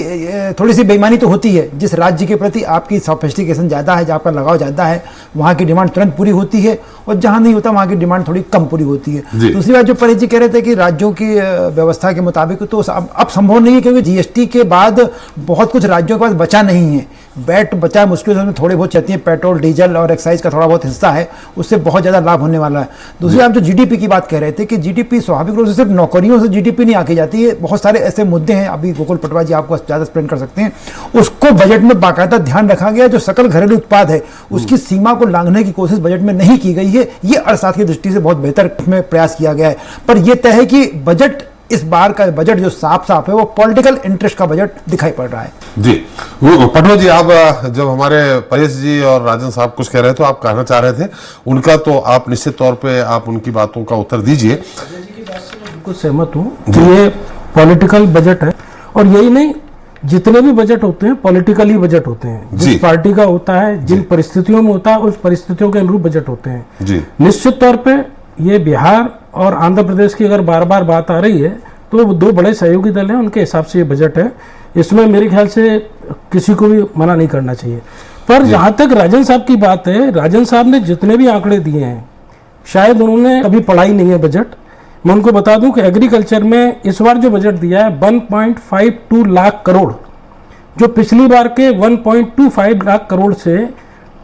थोड़ी सी बेईमानी तो होती है। जिस राज्य के प्रति आपकी सोफिस्टिकेशन ज़्यादा है, जहाँ आपका लगाव ज़्यादा है, वहाँ की डिमांड तुरंत पूरी होती है, और जहाँ नहीं होता वहाँ की डिमांड थोड़ी कम पूरी होती है। दूसरी बात, जो परेश जी कह रहे थे कि राज्यों की व्यवस्था के मुताबिक, तो अब संभव नहीं है, क्योंकि जीएसटी के बाद बहुत कुछ राज्यों के पास बचा नहीं है। वैट बचा मुश्किल से, थोड़े बहुत चलती है, पेट्रोल डीजल और एक्साइज का थोड़ा बहुत हिस्सा है, उससे बहुत ज़्यादा लाभ होने वाला है। दूसरी आप जो जीडीपी की बात कह रहे थे कि जीडीपी स्वाभाविक रूप से सिर्फ नौकरियों से जीडीपी नहीं आके जाती है, बहुत सारे ऐसे मुद्दे हैं, अभी गोकुल पटवा जी आपको ज़्यादा एक्सप्लेन कर सकते हैं। उसको बजट में बाकायदा ध्यान रखा गया, जो सकल घरेलू उत्पाद है उसकी सीमा को लांघने की कोशिश बजट में नहीं की गई है। ये अर्थशास्त्र की दृष्टि से बहुत बेहतर में प्रयास किया गया है। पर यह तय है कि बजट, इस बार का बजट जो साफ साफ है, वो पॉलिटिकल इंटरेस्ट का बजट दिखाई पड़ रहा है। जी, वो पटवा जी, आप जब हमारे परेश जी और राजन साहब कुछ कह रहे थे, तो आप कहना चाह रहे थे उनका, तो आप निश्चित तौर पे आप उनकी बातों का उत्तर दीजिए। बिल्कुल सहमत हूँ कि ये पॉलिटिकल बजट है, और यही नहीं, जितने भी बजट होते हैं पॉलिटिकली बजट होते हैं। जिस पार्टी का होता है, जिन परिस्थितियों में होता है, उस परिस्थितियों के अनुरूप बजट होते हैं। जी। निश्चित तौर पे ये बिहार और आंध्र प्रदेश की अगर बार बार बात आ रही है, तो दो बड़े सहयोगी दल हैं, उनके हिसाब से ये बजट है। इसमें मेरे ख्याल से किसी को भी मना नहीं करना चाहिए। पर जहाँ तक राजन साहब की बात है, राजन साहब ने जितने भी आंकड़े दिए हैं, शायद उन्होंने कभी पढ़ाई नहीं है बजट। मैं उनको बता दूं कि एग्रीकल्चर में इस बार जो बजट दिया है 1.52 लाख करोड़, जो पिछली बार के 1.25 लाख करोड़ से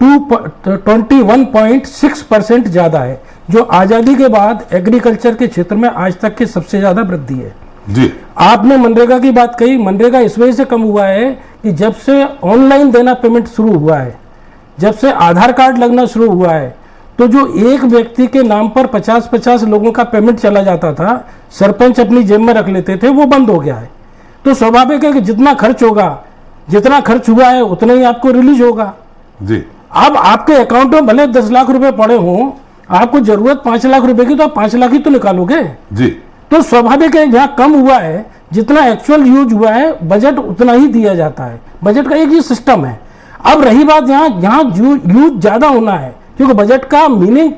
21.6% ज़्यादा है, जो आज़ादी के बाद एग्रीकल्चर के क्षेत्र में आज तक की सबसे ज़्यादा वृद्धि है। जी। आपने मनरेगा की बात कही, मनरेगा इस वजह से कम हुआ है कि जब से ऑनलाइन देना पेमेंट शुरू हुआ है, जब से आधार कार्ड लगना शुरू हुआ है, तो जो एक व्यक्ति के नाम पर 50-50 लोगों का पेमेंट चला जाता था, सरपंच अपनी जेब में रख लेते थे, वो बंद हो गया है। तो स्वाभाविक है कि जितना खर्च होगा, जितना खर्च हुआ है उतना ही आपको रिलीज होगा। जी। अब आपके अकाउंट में भले 10 लाख रुपए पड़े हों, आपको जरूरत 5 लाख रुपए की, तो आप 5 लाख ही तो निकालोगे। जी। तो स्वाभाविक है, जहाँ कम हुआ है, जितना एक्चुअल यूज हुआ है, बजट उतना ही दिया जाता है। बजट का एक ये सिस्टम है। अब रही बात यहाँ यूज ज्यादा होना है, क्योंकि बजट का मीनिंग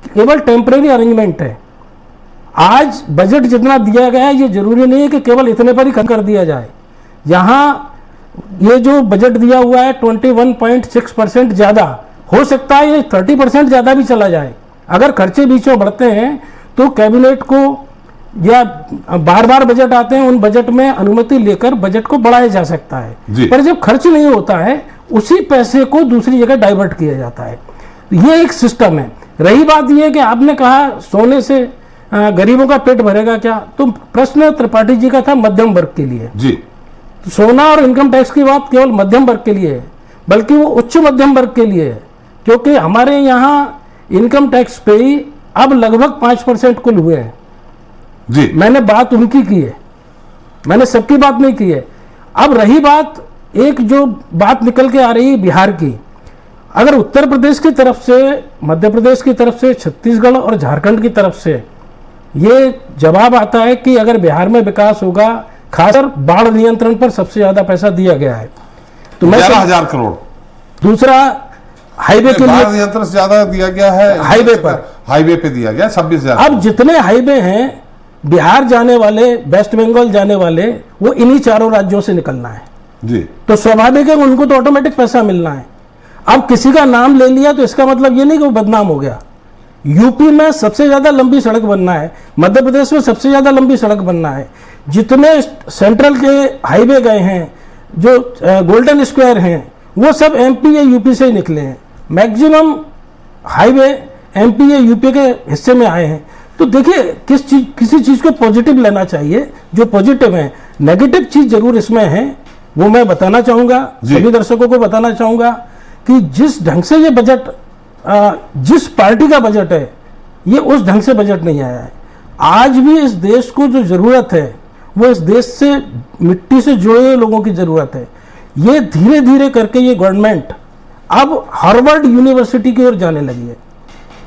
केवल टेम्परेरी अरेंजमेंट है। आज बजट जितना दिया गया है, ये जरूरी नहीं है कि केवल इतने पर ही खर्च कर दिया जाए। यहाँ ये जो बजट दिया हुआ है 21.6% ज्यादा हो सकता है, ये 30% ज्यादा भी चला जाए। अगर खर्चे बीच में बढ़ते हैं तो कैबिनेट को, या बार बार बजट आते हैं, उन बजट में अनुमति लेकर बजट को बढ़ाया जा सकता है। पर जब खर्च नहीं होता है, उसी पैसे को दूसरी जगह डाइवर्ट किया जाता है। ये एक सिस्टम है। रही बात यह कि आपने कहा सोने से गरीबों का पेट भरेगा क्या, तो प्रश्न त्रिपाठी जी का था मध्यम वर्ग के लिए। जी। तो सोना और इनकम टैक्स की बात केवल मध्यम वर्ग के लिए है, बल्कि वो उच्च मध्यम वर्ग के लिए है, क्योंकि हमारे यहाँ इनकम टैक्स पे ही अब लगभग 5% कुल हुए हैं। जी। मैंने बात उनकी की है, मैंने सबकी बात नहीं की है। अब रही बात, एक जो बात निकल के आ रही है बिहार की, अगर उत्तर प्रदेश की तरफ से, मध्य प्रदेश की तरफ से, छत्तीसगढ़ और झारखंड की तरफ से ये जवाब आता है कि अगर बिहार में विकास होगा, खासकर बाढ़ नियंत्रण पर सबसे ज्यादा पैसा दिया गया है, तो 11,000 करोड़। दूसरा हाईवे के लिए नियंत्रण से ज्यादा दिया गया है, हाईवे पे दिया गया 26,000। अब जितने हाईवे हैं बिहार जाने वाले, वेस्ट बंगाल जाने वाले, वो इन्हीं चारों राज्यों से निकलना है। जी। तो स्वाभाविक है उनको तो ऑटोमेटिक पैसा मिलना है। अब किसी का नाम ले लिया तो इसका मतलब ये नहीं कि वो बदनाम हो गया। यूपी में सबसे ज्यादा लंबी सड़क बनना है, मध्य प्रदेश में सबसे ज्यादा लंबी सड़क बनना है। जितने सेंट्रल के हाईवे गए हैं, जो गोल्डन स्क्वायर हैं, वो सब एमपी या यूपी से ही निकले हैं। मैक्सिमम हाईवे एमपी या यूपी के हिस्से में आए हैं। तो देखिए किसी चीज को पॉजिटिव लेना चाहिए, जो पॉजिटिव है। नेगेटिव चीज जरूर इसमें है, वो मैं बताना चाहूंगा, सभी दर्शकों को बताना चाहूंगा कि जिस ढंग से ये बजट, जिस पार्टी का बजट है, ये उस ढंग से बजट नहीं आया है। आज भी इस देश को जो जरूरत है वो इस देश से मिट्टी से जुड़े हुए लोगों की जरूरत है। ये धीरे धीरे करके ये गवर्नमेंट अब हार्वर्ड यूनिवर्सिटी की ओर जाने लगी है।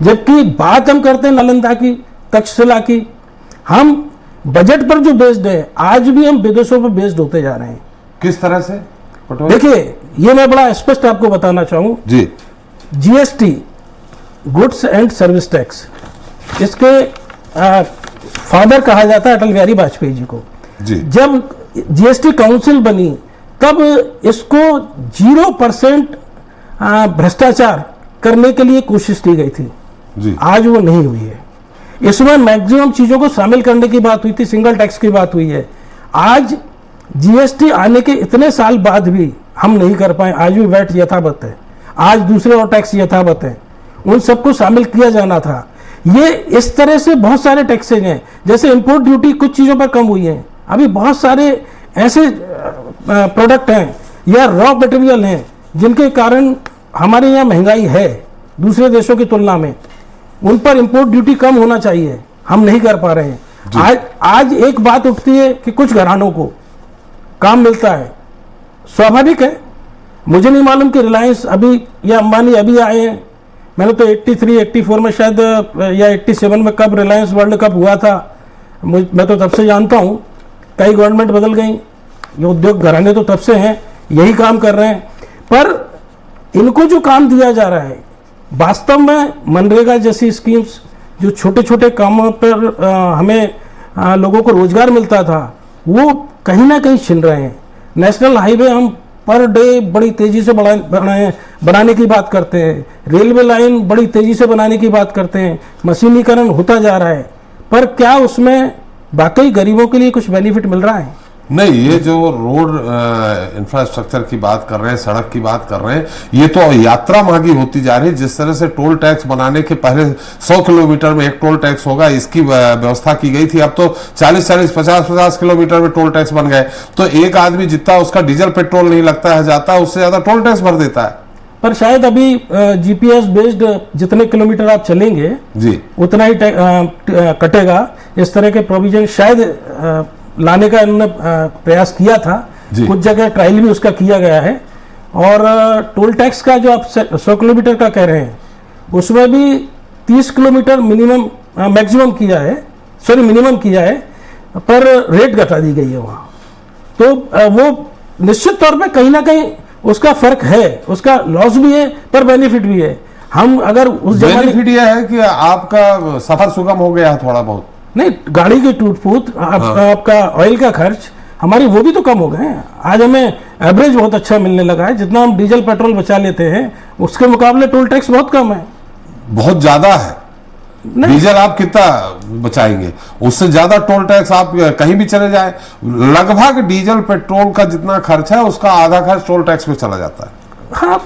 जबकि बात हम करते हैं नालंदा की, तक्षशिला की, हम बजट पर जो बेस्ड है, आज भी हम विदेशों पर बेस्ड होते जा रहे हैं। किस तरह से? देखिए, ये मैं बड़ा स्पष्ट आपको बताना चाहूँ जी। GST, goods and service tax, इसके फादर कहा जाता है अटल बिहारी वाजपेयी जी को। जी। जब जीएसटी काउंसिल बनी तब इसको 0% भ्रष्टाचार करने के लिए कोशिश की गई थी जी। आज वो नहीं हुई है। इसमें मैक्सिमम चीजों को शामिल करने की बात हुई थी, सिंगल टैक्स की बात हुई है। आज जीएसटी आने के इतने साल बाद भी हम नहीं कर पाए। आज भी वैट यथावत है, आज दूसरे और टैक्स यथावत है, उन सबको शामिल किया जाना था। ये इस तरह से बहुत सारे टैक्सेज हैं, जैसे इंपोर्ट ड्यूटी कुछ चीज़ों पर कम हुई है। अभी बहुत सारे ऐसे प्रोडक्ट हैं या रॉ मटेरियल हैं जिनके कारण हमारे यहाँ महंगाई है दूसरे देशों की तुलना में, उन पर इंपोर्ट ड्यूटी कम होना चाहिए, हम नहीं कर पा रहे हैं। आज एक बात उठती है कि कुछ घरानों को काम मिलता है, स्वाभाविक है। मुझे नहीं मालूम कि रिलायंस अभी या अंबानी अभी आए हैं। मैंने तो 83, 84 में शायद या 87 में कब रिलायंस वर्ल्ड कप हुआ था, मैं तो तब से जानता हूँ। कई गवर्नमेंट बदल गई, ये उद्योग घराने तो तब से हैं, यही काम कर रहे हैं। पर इनको जो काम दिया जा रहा है, वास्तव में मनरेगा जैसी स्कीम्स, जो छोटे छोटे कामों पर हमें लोगों को रोजगार मिलता था, वो कहीं ना कहीं छिन रहे हैं। नेशनल हाईवे हम पर डे बड़ी तेजी से बनाने की बात करते हैं, रेलवे लाइन बड़ी तेजी से बनाने की बात करते हैं, मशीनीकरण होता जा रहा है, पर क्या उसमें वाकई गरीबों के लिए कुछ बेनिफिट मिल रहा है? नहीं, ये जो रोड इंफ्रास्ट्रक्चर की बात कर रहे हैं, सड़क की बात कर रहे हैं, ये तो यात्रा महंगी होती जा रही है। जिस तरह से टोल टैक्स बनाने के पहले 100 किलोमीटर में एक टोल टैक्स होगा, इसकी व्यवस्था की गई थी। अब तो 40-40, 50-50 किलोमीटर में टोल टैक्स बन गए। तो एक आदमी जितना उसका डीजल पेट्रोल नहीं लगता है जाता, उससे ज्यादा टोल टैक्स भर देता है। पर शायद अभी जीपीएस बेस्ड जितने किलोमीटर आप चलेंगे जी उतना ही कटेगा। इस तरह के प्रोविजन शायद लाने का इन्होंने प्रयास किया था, कुछ जगह ट्रायल भी उसका किया गया है। और टोल टैक्स का जो आप 100 किलोमीटर का कह रहे हैं, उसमें भी 30 किलोमीटर मैक्सिमम किया है, मिनिमम किया है, पर रेट घटा दी गई है वहाँ। तो वो निश्चित तौर पे कहीं ना कहीं उसका फर्क है, उसका लॉस भी है पर बेनिफिट भी है। हम अगर उस बेनिफिट यह है कि आपका सफर सुगम हो गया है थोड़ा बहुत। नहीं, गाड़ी की टूट-फूट, आपका ऑयल का खर्च, हमारी वो भी तो कम हो गए हैं। आज हमें एवरेज बहुत अच्छा मिलने लगा है। जितना हम डीजल पेट्रोल बचा लेते हैं उसके मुकाबले टोल टैक्स बहुत कम है। बहुत ज्यादा है। डीजल आप कितना बचाएंगे, उससे ज्यादा टोल टैक्स आप कहीं भी चले जाए। लगभग डीजल पेट्रोल का जितना खर्च है उसका आधा खर्च टोल टैक्स में चला जाता है। हाँ,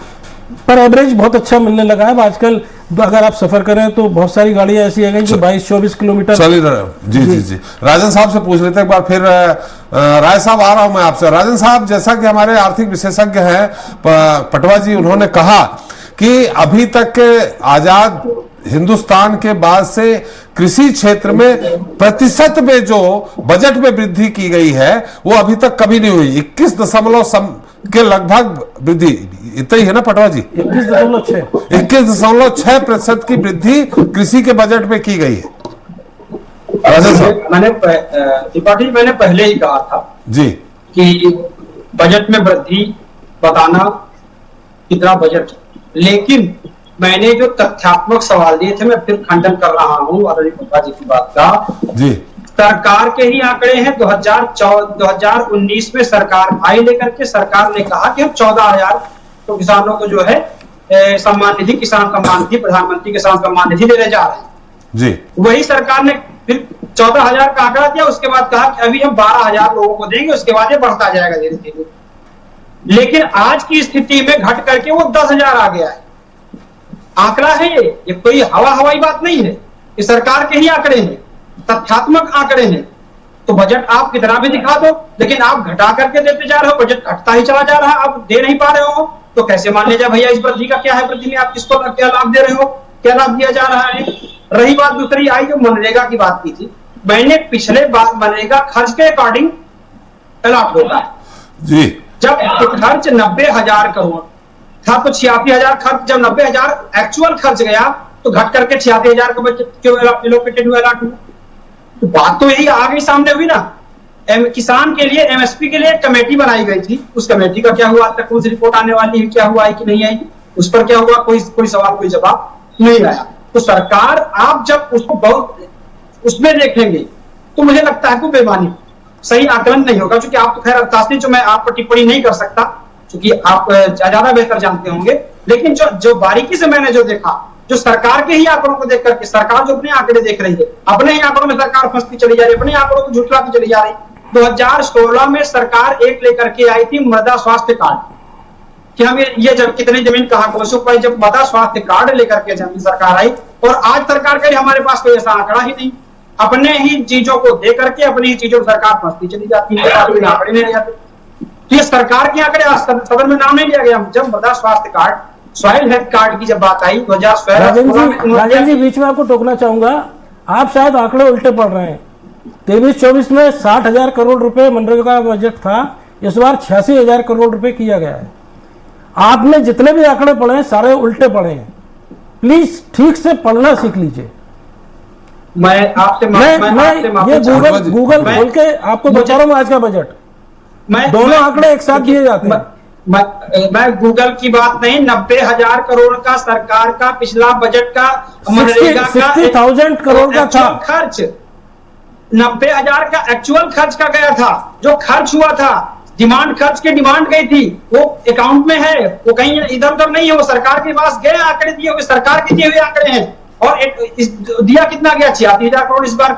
पर एवरेज बहुत अच्छा मिलने लगा है आजकल। अगर आप सफर करें तो बहुत सारी गाड़ियां ऐसी आ गई जो 22-24 किलोमीटर चली रहे। जी। राजन साहब से पूछ लेते हैं एक बार फिर। राय साहब, आ रहा हूं मैं आपसे। राजन साहब, जैसा कि हमारे आर्थिक विशेषज्ञ हैं पटवा जी, उन्होंने कहा कि अभी तक आजाद हिंदुस्तान के बाद से कृषि क्षेत्र में प्रतिशत में जो बजट में वृद्धि की गई है वो अभी तक कभी नहीं हुई। 21 के लगभग वृद्धि, इतना ही है ना पटवा जी? 21.6% की वृद्धि कृषि के बजट में की गई है। मैंने पहले ही कहा था जी कि बजट में वृद्धि बताना कितना बजट, लेकिन मैंने जो तथ्यात्मक सवाल दिए थे मैं फिर खंडन कर रहा हूँ आदरणीय पटवा जी की बात का। जी, सरकार के ही आंकड़े हैं। 2019 में सरकार भाई लेकर के सरकार ने कहा कि हम 14,000 तो किसानों को जो है सम्मान निधि, किसान सम्मान निधि, प्रधानमंत्री किसान सम्मान निधि देने जा रहे हैं। जी, वही सरकार ने फिर 14,000 का आंकड़ा दिया, उसके बाद कहा कि अभी हम 12,000 लोगों को देंगे, उसके बाद ये बढ़ता जाएगा धीरे धीरे। लेकिन आज की स्थिति में घट करके वो 10,000 आ गया है। आंकड़ा है, ये कोई हवाई बात नहीं है, ये सरकार के ही आंकड़े हैं, तथ्यात्मक आंकड़े हैं। तो बजट आप कितना भी दिखा दो, लेकिन आप घटा करके देते जा रहे हो, बजट घटता ही चला जा रहा है, आप दे नहीं पा रहे हो, तो कैसे मान लीजिए भैया इस वृद्धि का क्या है, वृद्धि में आप किसको क्या लाभ दे रहे हो, क्या लाभ दिया जा रहा है। रही बात दूसरी आई जो मनरेगा की बात की थी, मैंने पिछले बार मनरेगा खर्च के अकॉर्डिंग अलॉट होता है जी। जब खर्च 90,000 करोड़ था तो 86,000 खर्च, जब 90,000 एक्चुअल खर्च गया तो घट करके 86,000 को बजट क्यों एलोकेटेड हुआ, अलॉट हुआ। तो बात तो यही आ गई सामने हुई ना। किसान के लिए एमएसपी के लिए एक कमेटी बनाई गई थी, उस कमेटी का क्या हुआ, तक कुछ रिपोर्ट आने वाली है, क्या हुआ है कि नहीं आई, उस पर क्या हुआ, कोई सवाल कोई जवाब नहीं आया। तो सरकार आप जब उसको बहुत उसमें देखेंगे तो मुझे लगता है कोई बेईमानी, सही आकलन नहीं होगा, क्योंकि आप तो खैर अर्थशास्त्री, जो मैं आप पर टिप्पणी नहीं कर सकता क्योंकि आप ज्यादा बेहतर जानते होंगे, लेकिन जो बारीकी से मैंने जो देखा, जो सरकार के ही आंकड़ों को देख करके, सरकार जो अपने आंकड़े देख रही है, अपने ही आंकड़ों में सरकार फंसती चली जा रही है, अपने आंकड़ों को झुठलाती चली जा रही। 2016 में सरकार एक लेकर के आई थी मृदा स्वास्थ्य कार्ड, कि हम ये जब कितनी जमीन कहां कोसों पर, जब मृदा स्वास्थ्य कार्ड लेकर के जमीन सरकार आई, और आज सरकार कही हमारे पास कोई ऐसा आंकड़ा ही नहीं। अपने ही चीजों को दे करके अपनी ही चीजों को सरकार फंसती चली जाती है, आंकड़े नहीं जाते। तो ये सरकार के आंकड़े सदन में नाम नहीं लिया गया। जब मृदा स्वास्थ्य कार्ड, सॉइल हेल्थ कार्ड की जब बात आई 2016 राजन जी बीच में आपको टोकना चाहूंगा, आप शायद आंकड़े उल्टे पढ़ रहे हैं। 23-24 में 60,000 करोड़ रुपए मनरेगा का बजट था, इस बार 86,000 करोड़ रुपए किया गया है। आपने जितने भी आंकड़े पढ़े हैं सारे उल्टे पढ़े हैं, प्लीज ठीक से पढ़ना सीख लीजिए। मैं आपसे ये गूगल खोल के आपको बता रहा हूँ आज का बजट, दोनों आंकड़े एक साथ दिए जाते हैं। मैं गूगल की बात नहीं, 90,000 करोड़ का सरकार का पिछला बजट का मनरेगा का 60,000 करोड़ का था खर्च, 90,000 का एक्चुअल खर्च का गया था, जो खर्च हुआ था, डिमांड खर्च की डिमांड गई थी, वो अकाउंट में है, वो कहीं इधर उधर नहीं है, वो सरकार के पास गए आंकड़े दिए हुए, सरकार के दिए हुए आंकड़े हैं। और दिया कितना गया, 86,000 करोड़ इस बार।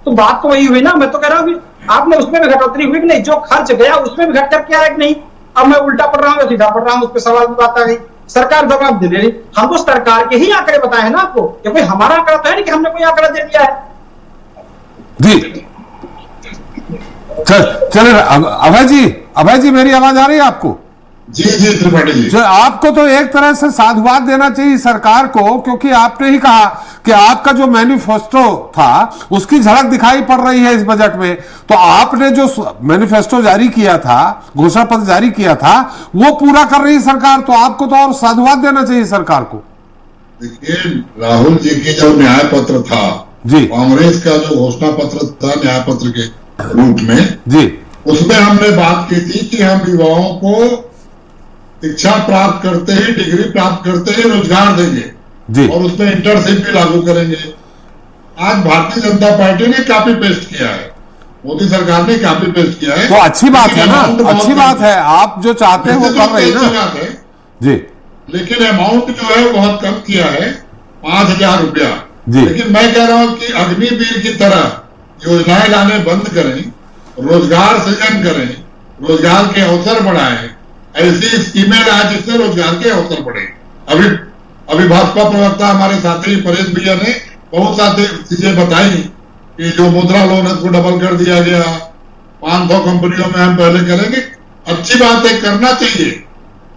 तो बात तो वही हुई ना, मैं तो कह रहा हूँ आपने उसमें भी घटोतरी हुई कि नहीं, जो खर्च गया उसमें भी घट करके आया कि नहीं। अब मैं उल्टा पढ़ रहा हूँ या सीधा पढ़ रहा हूँ, उस पर सवाल की बात आ गई। सरकार जवाब दे रही, हमको सरकार के ही आंकड़े बताए हैं ना आपको, क्योंकि हमारा आंकड़ा तो है नहीं कि हमने कोई आंकड़ा दे दिया है जी। चले अभय जी मेरी आवाज आ रही है आपको? जी जी त्रिपाठी जी, जो आपको तो एक तरह से साधुवाद देना चाहिए सरकार को, क्योंकि आपने ही कहा कि आपका जो मैनिफेस्टो था उसकी झलक दिखाई पड़ रही है इस बजट में। तो आपने जो मैनिफेस्टो जारी किया था, घोषणा पत्र जारी किया था, वो पूरा कर रही है सरकार, तो आपको तो और साधुवाद देना चाहिए सरकार को। देखिए राहुल जी की जो न्याय पत्र था जी, कांग्रेस का जो घोषणा पत्र था न्याय पत्र के रूप में जी, उसमें हमने बात की थी कि हम युवाओं को शिक्षा प्राप्त करते ही, डिग्री प्राप्त करते ही रोजगार देंगे जी, और उसमें इंटर्नशिप भी लागू करेंगे। आज भारतीय जनता पार्टी ने कॉपी पेस्ट किया है, मोदी सरकार ने कॉपी पेस्ट किया है। तो अच्छी बात है ना, अच्छी बात है, आप जो चाहते हैं वो कर रहे हैं ना जी। लेकिन अमाउंट जो है बहुत कम किया है, 5,000 रुपया जी। लेकिन मैं कह रहा हूं कि अग्निवीर की तरह योजनाएं लाने बंद करें, रोजगार सृजन करें, रोजगार के अवसर बढ़ाएं, ऐसी स्कीमें लाए जिससे रोजगार के अवसर बढ़े। अभी भाजपा प्रवक्ता हमारे साथी परेश भैया ने बहुत सारी चीजें बताई कि जो मुद्रा लोन है उसको डबल कर दिया गया, 500 कंपनियों में हम पहले करेंगे। अच्छी बात है, करना चाहिए,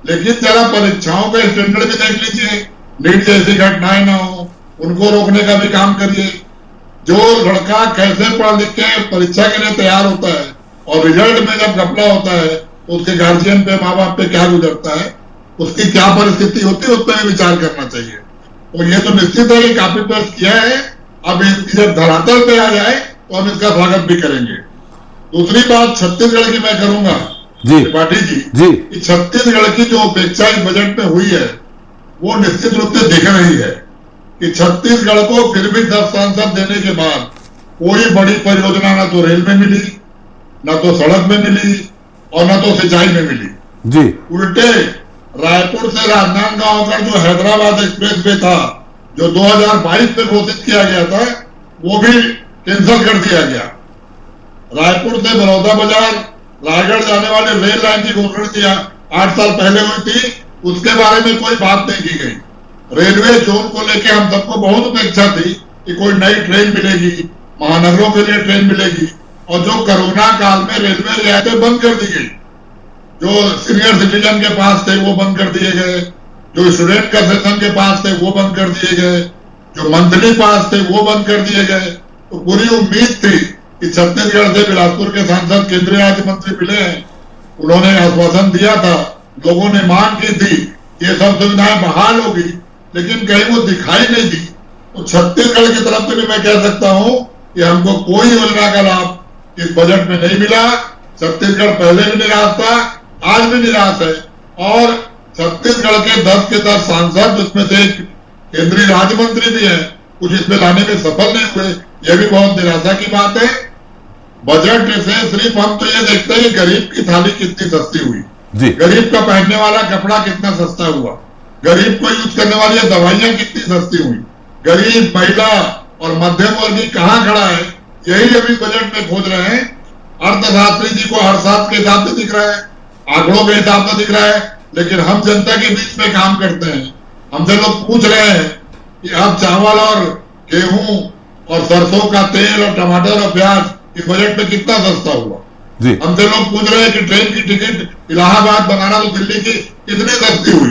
लेकिन जरा परीक्षाओं का स्टैंडर्ड भी देख लीजिए, नीट जैसी घटनाएं ना हो, उनको रोकने का भी काम करिए। जो लड़का कैसे पढ़ लिख के परीक्षा के लिए तैयार होता है और रिजल्ट में जब घपला होता है तो उसके गार्जियन पे, माँ बाप पे क्या गुजरता है, उसकी क्या परिस्थिति होती है, उस पर भी विचार करना चाहिए। तो ये तो निश्चित है कि कॉपी पेस्ट किया है, अब जब धरातल पे आ जाए तो हम इसका स्वागत भी करेंगे। दूसरी बात छत्तीसगढ़ की मैं करूंगा जी त्रिपाठी जी, कि छत्तीसगढ़ की जो अपेक्षा इस बजट में हुई है वो निश्चित रूप से दिख रही है कि छत्तीसगढ़ को फिर भी 10 सांसद देने के बाद कोई बड़ी परियोजना ना तो रेल में मिली, ना तो सड़क में मिली और ना तो सिंचाई में मिली जी। उल्टे रायपुर से राजनांदगांव का जो हैदराबाद एक्सप्रेस वे था, जो 2022 में घोषित किया गया था, वो भी कैंसिल कर दिया गया। रायपुर से बड़ौदा बाजार रायगढ़ जाने वाले रेल लाइन की घोषणा किया 8 साल पहले हुई थी, उसके बारे में कोई बात नहीं की गई। रेलवे जोन को लेके हम सबको बहुत अपेक्षा थी कि कोई नई ट्रेन मिलेगी, महानगरों के लिए ट्रेन मिलेगी, और जो कोरोना काल में रेलवे रियायतें बंद कर दी गई, जो सीनियर सिटीजन के पास थे वो बंद कर दिए गए, जो स्टूडेंट कंसेशन के पास थे वो बंद कर दिए गए, जो मंथली पास थे वो बंद कर दिए गए। तो पूरी उम्मीद थी कि छत्तीसगढ़ से बिलासपुर के सांसद केंद्रीय राज्य मंत्री मिले हैं, उन्होंने आश्वासन दिया था, लोगों ने मांग की थी ये सब सुविधाएं बहाल होगी, लेकिन कहीं वो दिखाई नहीं दी। तो छत्तीसगढ़ की तरफ से भी मैं कह सकता हूं कि हमको कोई योजना का लाभ इस बजट में नहीं मिला। छत्तीसगढ़ पहले भी निराश था, आज भी निराश है, और छत्तीसगढ़ के 10 के 10 सांसद, जिसमें से केंद्रीय राज्य मंत्री भी हैं, कुछ इसमें लाने में सफल नहीं हुए। यह भी बहुत निराशा की बात है। बजट से सिर्फ हम तो ये देखते हैं कि गरीब की थाली कितनी सस्ती हुई, गरीब का पहनने वाला कपड़ा कितना सस्ता हुआ, गरीब को यूज करने वाली दवाइयां कितनी सस्ती हुई, गरीब, महिला और मध्यम वर्गीय कहाँ खड़ा है, यही अभी बजट में खोज रहे हैं। अर्थशास्त्री जी को अर्थशास्त्र के हिसाब से दिख रहा है, आंकड़ों के हिसाब से दिख रहा है, लेकिन हम जनता के बीच में काम करते हैं। हमसे लोग पूछ रहे हैं कि अब चावल और गेहूं और सरसों का तेल और टमाटर और प्याज इस बजट में कितना सस्ता हुआ। हमसे लोग पूछ रहे हैं कि ट्रेन की टिकट इलाहाबाद बनाना तो दिल्ली की कितनी सस्ती हुई।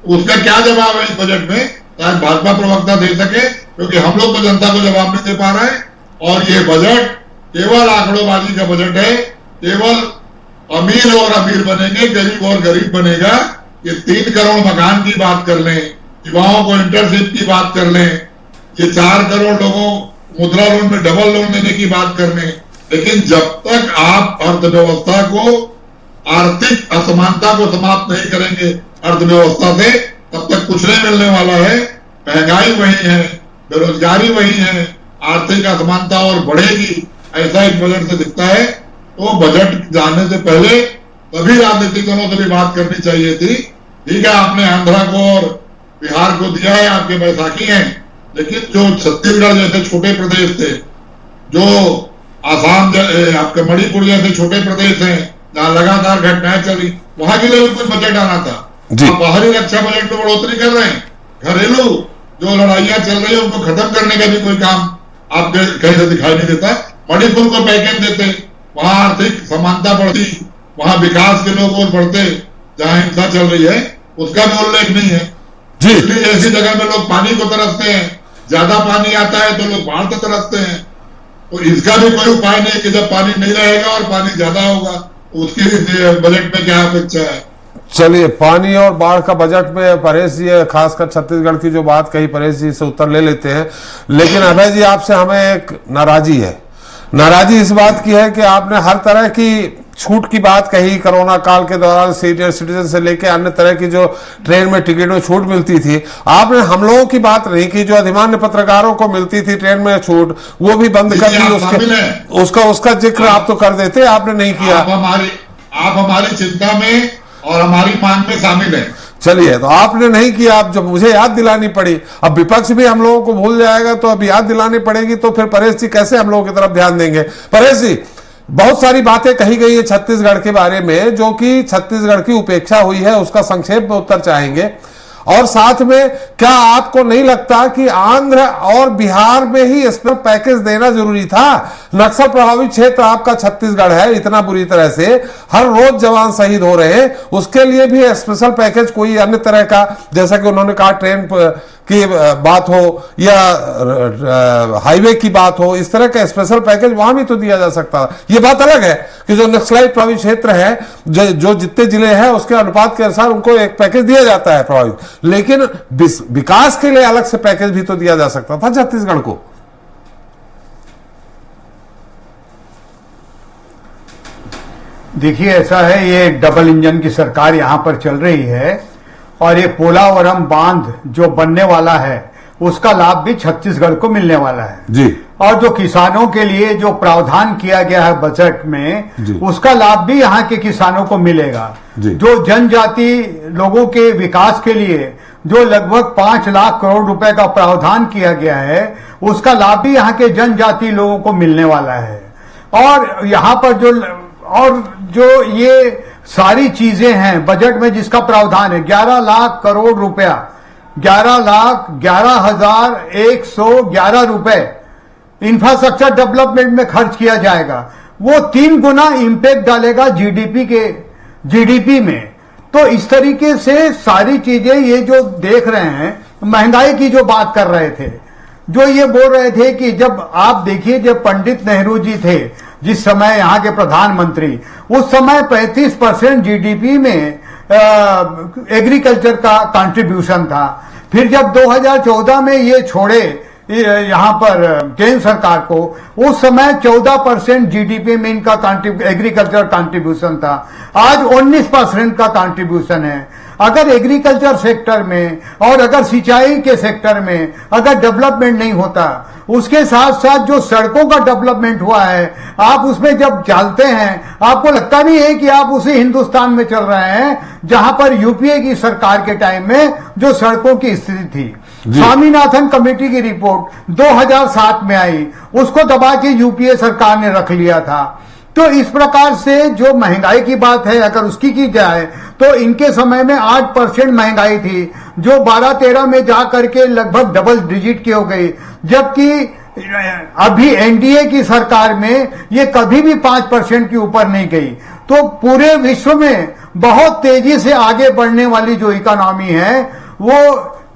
उसका क्या जवाब है इस बजट में, शायद भाजपा प्रवक्ता दे सके, क्योंकि हम लोग तो जनता को जवाब नहीं दे पा रहे हैं। और ये बजट केवल आंकड़ोबाजी का बजट है, केवल अमीर और अमीर बनेंगे, गरीब और गरीब बनेगा। ये 3 करोड़ मकान की बात कर लें, युवाओं को इंटर्नशिप की बात कर लें, ये 4 करोड़ लोगों मुद्रा लोन में डबल लोन देने की बात कर लें, लेकिन जब तक आप अर्थव्यवस्था को, आर्थिक असमानता को समाप्त नहीं करेंगे अर्थव्यवस्था से, तब तक कुछ नहीं मिलने वाला है। महंगाई वही है, बेरोजगारी वही है, आर्थिक असमानता और बढ़ेगी, ऐसा इस बजट से दिखता है। तो बजट जाने से पहले सभी राजनीतिक दलों से भी बात करनी चाहिए थी। ठीक है, आपने आंध्रा को और बिहार को दिया है, आपके बैसाखी हैं, लेकिन जो छत्तीसगढ़ जैसे छोटे प्रदेश थे, जो आसाम, आपके मणिपुर जैसे छोटे प्रदेश हैं जहां लगातार घटनाएं चली, वहां के लिए भी कुछ बजट आना था। आप बाहरी रक्षा बजट में बढ़ोतरी कर रहे हैं, घरेलू जो लड़ाइयां चल रही है उनको खत्म करने का भी कोई काम आपके कहीं से दिखाई नहीं देता। मणिपुर को पैकेज देते, वहां आर्थिक समानता बढ़ती, वहां विकास के लोग और बढ़ते, जहां हिंसा चल रही है उसका भी उल्लेख नहीं है। इसलिए ऐसी जगह में लोग पानी को तरसते हैं, ज्यादा पानी आता है तो लोग बाढ़ से तरसते हैं। तो इसका भी कोई उपाय नहीं कि जब पानी नहीं रहेगा और पानी ज्यादा होगा, उसकी बजट में क्या अपेक्षा है। चलिए, पानी और बाढ़ का बजट में परेश जी, खासकर छत्तीसगढ़ की जो बात कही, परेश जी से उत्तर ले लेते हैं। लेकिन अभय जी, आपसे हमें एक नाराजी है। नाराजी इस बात की है कि आपने हर तरह की छूट की बात कही, कोरोना काल के दौरान सीनियर सिटीजन से लेकर अन्य तरह की जो ट्रेन में टिकट में छूट मिलती थी। आपने हम लोगों की बात नहीं की, जो अधिमान्य पत्रकारों को मिलती थी ट्रेन में छूट, वो भी बंद कर दी। उसका जिक्र आप तो कर देते, आपने नहीं किया। आप हमारी चिंता में और हमारी मांग में शामिल है। चलिए, तो आपने नहीं किया, अब जब मुझे याद दिलानी पड़ी, अब विपक्ष भी हम लोगों को भूल जाएगा, तो अब याद दिलानी पड़ेगी, तो फिर परेश जी कैसे हम लोगों की तरफ ध्यान देंगे। परेश जी, बहुत सारी बातें कही गई है छत्तीसगढ़ के बारे में, जो कि छत्तीसगढ़ की उपेक्षा हुई है, उसका संक्षेप में उत्तर चाहेंगे। और साथ में क्या आपको नहीं लगता कि आंध्र और बिहार में ही स्पेशल पैकेज देना जरूरी था? नक्सल प्रभावित क्षेत्र आपका छत्तीसगढ़ है, इतना बुरी तरह से हर रोज जवान शहीद हो रहे हैं, उसके लिए भी स्पेशल पैकेज कोई अन्य तरह का, जैसा कि उन्होंने कहा ट्रेन की बात हो या हाईवे की बात हो, इस तरह का स्पेशल पैकेज वहां भी तो दिया जा सकता है। ये बात अलग है कि जो नक्सलाइट प्रभावित क्षेत्र है, जो जितने जिले हैं उसके अनुपात के अनुसार उनको एक पैकेज दिया जाता है प्रभावित, लेकिन विकास के लिए अलग से पैकेज भी तो दिया जा सकता था छत्तीसगढ़ को। देखिए, ऐसा है, ये डबल इंजन की सरकार यहां पर चल रही है, और ये पोलावरम बांध जो बनने वाला है उसका लाभ भी छत्तीसगढ़ को मिलने वाला है जी। और जो किसानों के लिए जो प्रावधान किया गया है बजट में, उसका लाभ भी यहाँ के किसानों को मिलेगा। जो जनजाति लोगों के विकास के लिए जो लगभग 5 लाख करोड़ रुपए का प्रावधान किया गया है, उसका लाभ भी यहाँ के जनजाति लोगों को मिलने वाला है। और यहाँ पर जो ये सारी चीजें हैं बजट में, जिसका प्रावधान है 11 लाख करोड़ रुपया 11,11,111 रुपए इंफ्रास्ट्रक्चर डेवलपमेंट में खर्च किया जाएगा। वो 3 गुना इंपैक्ट डालेगा जीडीपी में। तो इस तरीके से सारी चीजें ये जो देख रहे हैं, महंगाई की जो बात कर रहे थे, जो ये बोल रहे थे कि जब आप देखिए जब पंडित नेहरू जी थे जिस समय यहाँ के प्रधानमंत्री, उस समय 35% जीडीपी में एग्रीकल्चर का कंट्रीब्यूशन था। फिर जब 2014 में ये छोड़े यहाँ पर केंद्र सरकार को, उस समय 14% जीडीपी में इनका एग्रीकल्चर कंट्रीब्यूशन था। आज 19% का कंट्रीब्यूशन है। अगर एग्रीकल्चर सेक्टर में और अगर सिंचाई के सेक्टर में अगर डेवलपमेंट नहीं होता, उसके साथ साथ जो सड़कों का डेवलपमेंट हुआ है, आप उसमें जब चलते हैं आपको लगता नहीं है कि आप उसी हिंदुस्तान में चल रहे हैं जहां पर यूपीए की सरकार के टाइम में जो सड़कों की स्थिति थी। स्वामीनाथन कमेटी की रिपोर्ट 2007 में आई, उसको दबा के यूपीए सरकार ने रख लिया था। तो इस प्रकार से जो महंगाई की बात है, अगर उसकी की जाए तो इनके समय में 8% महंगाई थी, जो 12-13 में जा करके लगभग डबल डिजिट की हो गई, जबकि अभी एनडीए की सरकार में ये कभी भी 5% के ऊपर नहीं गई। तो पूरे विश्व में बहुत तेजी से आगे बढ़ने वाली जो इकोनॉमी है वो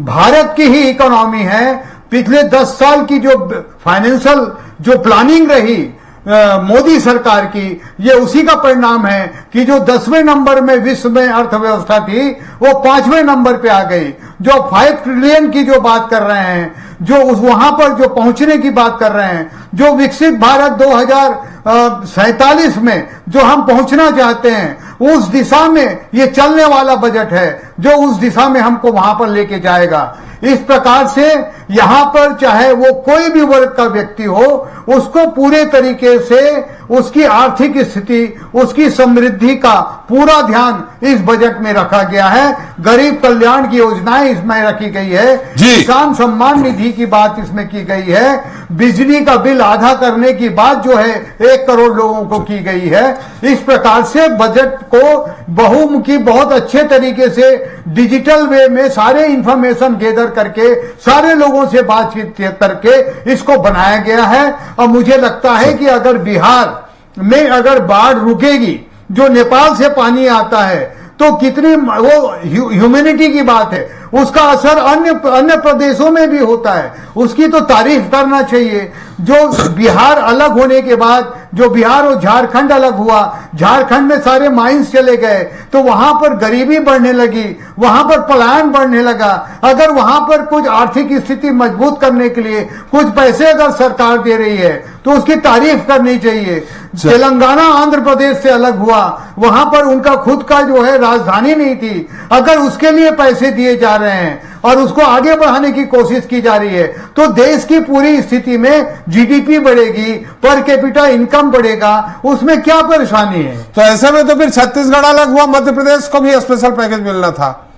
भारत की ही इकोनॉमी है। पिछले 10 साल की जो फाइनेंशियल जो प्लानिंग रही मोदी सरकार की, ये उसी का परिणाम है कि जो 10वें नंबर में विश्व में अर्थव्यवस्था थी वो 5वें नंबर पे आ गई। जो 5 ट्रिलियन की जो बात कर रहे हैं, जो वहां पर जो पहुंचने की बात कर रहे हैं, जो विकसित भारत 2047 में जो हम पहुंचना चाहते हैं, उस दिशा में ये चलने वाला बजट है जो उस दिशा में हमको वहां पर लेके जाएगा। इस प्रकार से यहां पर चाहे वो कोई भी वर्ग का व्यक्ति हो, उसको पूरे तरीके से उसकी आर्थिक स्थिति, उसकी समृद्धि का पूरा ध्यान इस बजट में रखा गया है। गरीब कल्याण की योजनाएं इसमें रखी गई है, किसान सम्मान निधि की बात इसमें की गई है, बिजली का बिल आधा करने की बात जो है 1 करोड़ लोगों को की गई है। इस प्रकार से बजट को बहुमुखी बहुत अच्छे तरीके से डिजिटल वे में सारे इंफॉर्मेशन गैदर करके सारे लोगों से बातचीत करके इसको बनाया गया है। और मुझे लगता है कि अगर बिहार में अगर बाढ़ रुकेगी, जो नेपाल से पानी आता है, तो कितनी वो ह्यूमैनिटी की बात है, उसका असर अन्य प्रदेशों में भी होता है, उसकी तो तारीफ करना चाहिए। जो बिहार अलग होने के बाद जो बिहार और झारखंड अलग हुआ, झारखंड में सारे माइंस चले गए, तो वहां पर गरीबी बढ़ने लगी, वहां पर पलायन बढ़ने लगा। अगर वहां पर कुछ आर्थिक स्थिति मजबूत करने के लिए कुछ पैसे अगर सरकार दे रही है तो उसकी तारीफ करनी चाहिए। तेलंगाना आंध्र प्रदेश से अलग हुआ, वहां पर उनका खुद का जो है राजधानी नहीं थी, अगर उसके लिए पैसे दिए जा रहे हैं और उसको आगे बढ़ाने की कोशिश की जा रही है, तो देश की पूरी स्थिति में जीडीपी बढ़ेगी, पर कैपिटा इनकम बढ़ेगा, उसमें क्या परेशानी है? तो ऐसे में तो फिर छत्तीसगढ़ अलग हुआ, मध्य प्रदेश को भी स्पेशल पैकेज मिलना था।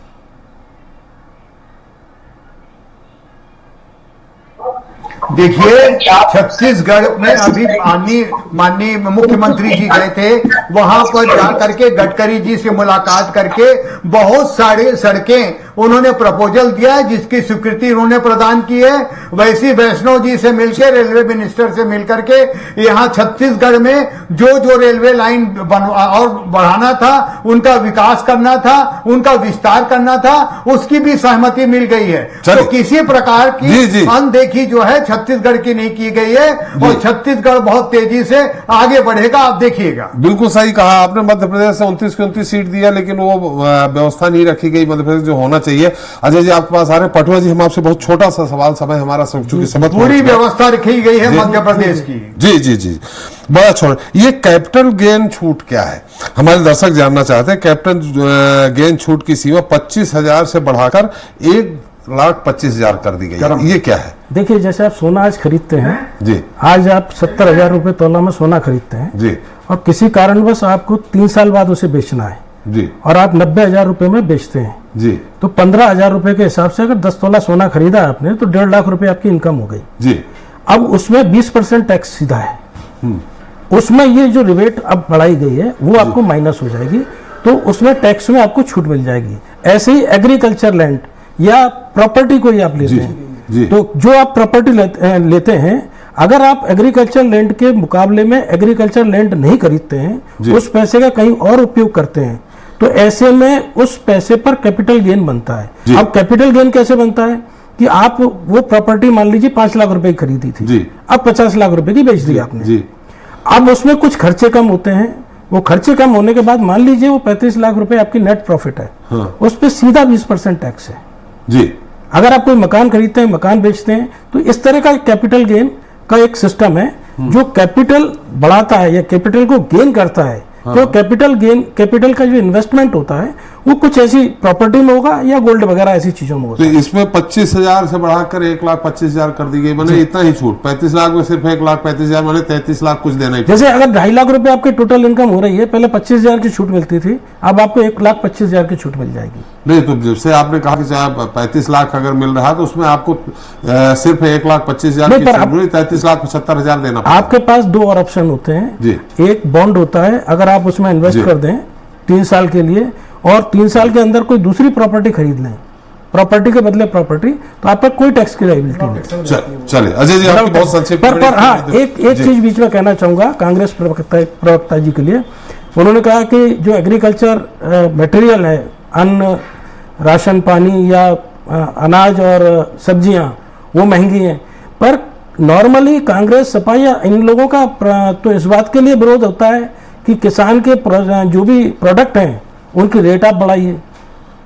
देखिए, छत्तीसगढ़ में अभी माननीय मुख्यमंत्री जी गए थे, वहां पर जा करके गडकरी जी से मुलाकात करके बहुत सारे सड़कें उन्होंने प्रपोजल दिया है, जिसकी स्वीकृति उन्होंने प्रदान की है। वैसी वैष्णव जी से मिलकर, रेलवे मिनिस्टर से मिलकर के यहाँ छत्तीसगढ़ में जो रेलवे लाइन और बढ़ाना था, उनका विकास करना था, उनका विस्तार करना था, उसकी भी सहमति मिल गई है। तो किसी प्रकार की अनदेखी जो है छत्तीसगढ़ की नहीं की गई है और छत्तीसगढ़ बहुत तेजी से आगे बढ़ेगा, आप देखिएगा। बिल्कुल सही कहा आपने। मध्य प्रदेश से 29 की 29 सीट दिया, लेकिन वो व्यवस्था नहीं रखी गई मध्य प्रदेश जो होना चाहिए। अजय जी आपके पास आ रहे हैं। पटवा जी, हम आपसे बहुत छोटा सा सवाल, समय हमारा चूंकि समझ पूरी व्यवस्था रखी गई है मध्य प्रदेश की। जी जी जी, बड़ा छोटा। ये कैपिटल गेन छूट क्या है, हमारे दर्शक जानना चाहते हैं। कैपिटल गेन छूट की सीमा 25,000 से बढ़ाकर 1,25,000 कर दी गई है, ये क्या है? देखिए, जैसे आप सोना आज खरीदते हैं जी, आज आप 70,000 रुपए तोला में सोना खरीदते हैं जी, और किसी कारणवश आपको 3 साल बाद उसे बेचना है जी, और आप 90,000 रुपए में बेचते हैं जी, तो 15,000 रुपए के हिसाब से अगर 10 तोला सोना खरीदा आपने तो 1.5 लाख रुपए आपकी इनकम हो गई जी। अब उसमें 20% टैक्स सीधा है, उसमें ये जो रिबेट अब बढ़ाई गई है वो आपको माइनस हो जाएगी, तो उसमें टैक्स में आपको छूट मिल जाएगी। ऐसे ही एग्रीकल्चर लैंड या प्रॉपर्टी को ही आप लेते जी, जी। हैं, तो जो आप प्रॉपर्टी लेते हैं, अगर आप एग्रीकल्चर लैंड के मुकाबले में एग्रीकल्चर लैंड नहीं खरीदते हैं, उस पैसे का कहीं और उपयोग करते हैं, तो ऐसे में उस पैसे पर कैपिटल गेन बनता है। अब कैपिटल गेन कैसे बनता है कि आप वो प्रॉपर्टी मान लीजिए 5 लाख रुपए की खरीदी थी जी। अब 50 लाख रुपए की बेच दी आपने जी। अब उसमें कुछ खर्चे कम होते हैं, वो खर्चे कम होने के बाद मान लीजिए वो 35 लाख रुपए आपकी नेट प्रॉफिट है, हाँ। उस पर सीधा 20% टैक्स है। जी। अगर आप कोई मकान खरीदते हैं, मकान बेचते हैं, तो इस तरह का कैपिटल गेन का एक सिस्टम है जो कैपिटल बढ़ाता है या कैपिटल को गेन करता है। तो कैपिटल का जो इन्वेस्टमेंट होता है वो कुछ ऐसी प्रॉपर्टी में होगा या गोल्ड वगैरह ऐसी चीजों में होगा। तो इसमें 25,000 से बढ़ाकर 1,25,000 कर दी गई, मैंने इतना ही छूट 35 लाख में सिर्फ 1,35,000, मैंने 33 लाख कुछ देना ही। जैसे अगर 2.5 लाख रुपए आपकी टोटल इनकम हो रही है, पहले 25,000 की छूट मिलती थी, अब आपको 1,25,000 की छूट मिल जाएगी। नहीं, तो जैसे आपने कहा कि चाहे 35 लाख अगर मिल रहा है तो उसमें आपको सिर्फ 1,25,000 की छूट मिली, 33,75,000 देना पड़ेगा। आपके पास 2 और ऑप्शन होते हैं जी। एक बॉन्ड होता है, अगर आप उसमें इन्वेस्ट कर दें 3 साल के लिए और 3 साल के अंदर कोई दूसरी प्रॉपर्टी खरीद लें, प्रॉपर्टी के बदले प्रॉपर्टी, तो आपका कोई टैक्स की लायबिलिटी नहीं। चलिए अजय जी, आपकी बहुत संक्षिप्त पर हाँ, एक चीज बीच में कहना चाहूंगा कांग्रेस प्रवक्ता जी के लिए। उन्होंने कहा कि जो एग्रीकल्चर मटेरियल है, अन्न, राशन पानी या अनाज और सब्जियां, वो महंगी हैं, पर नॉर्मली कांग्रेस सपा या इन लोगों का तो इस बात के लिए विरोध होता है कि किसान के जो भी प्रोडक्ट हैं उनकी रेट आप बढ़ाइए।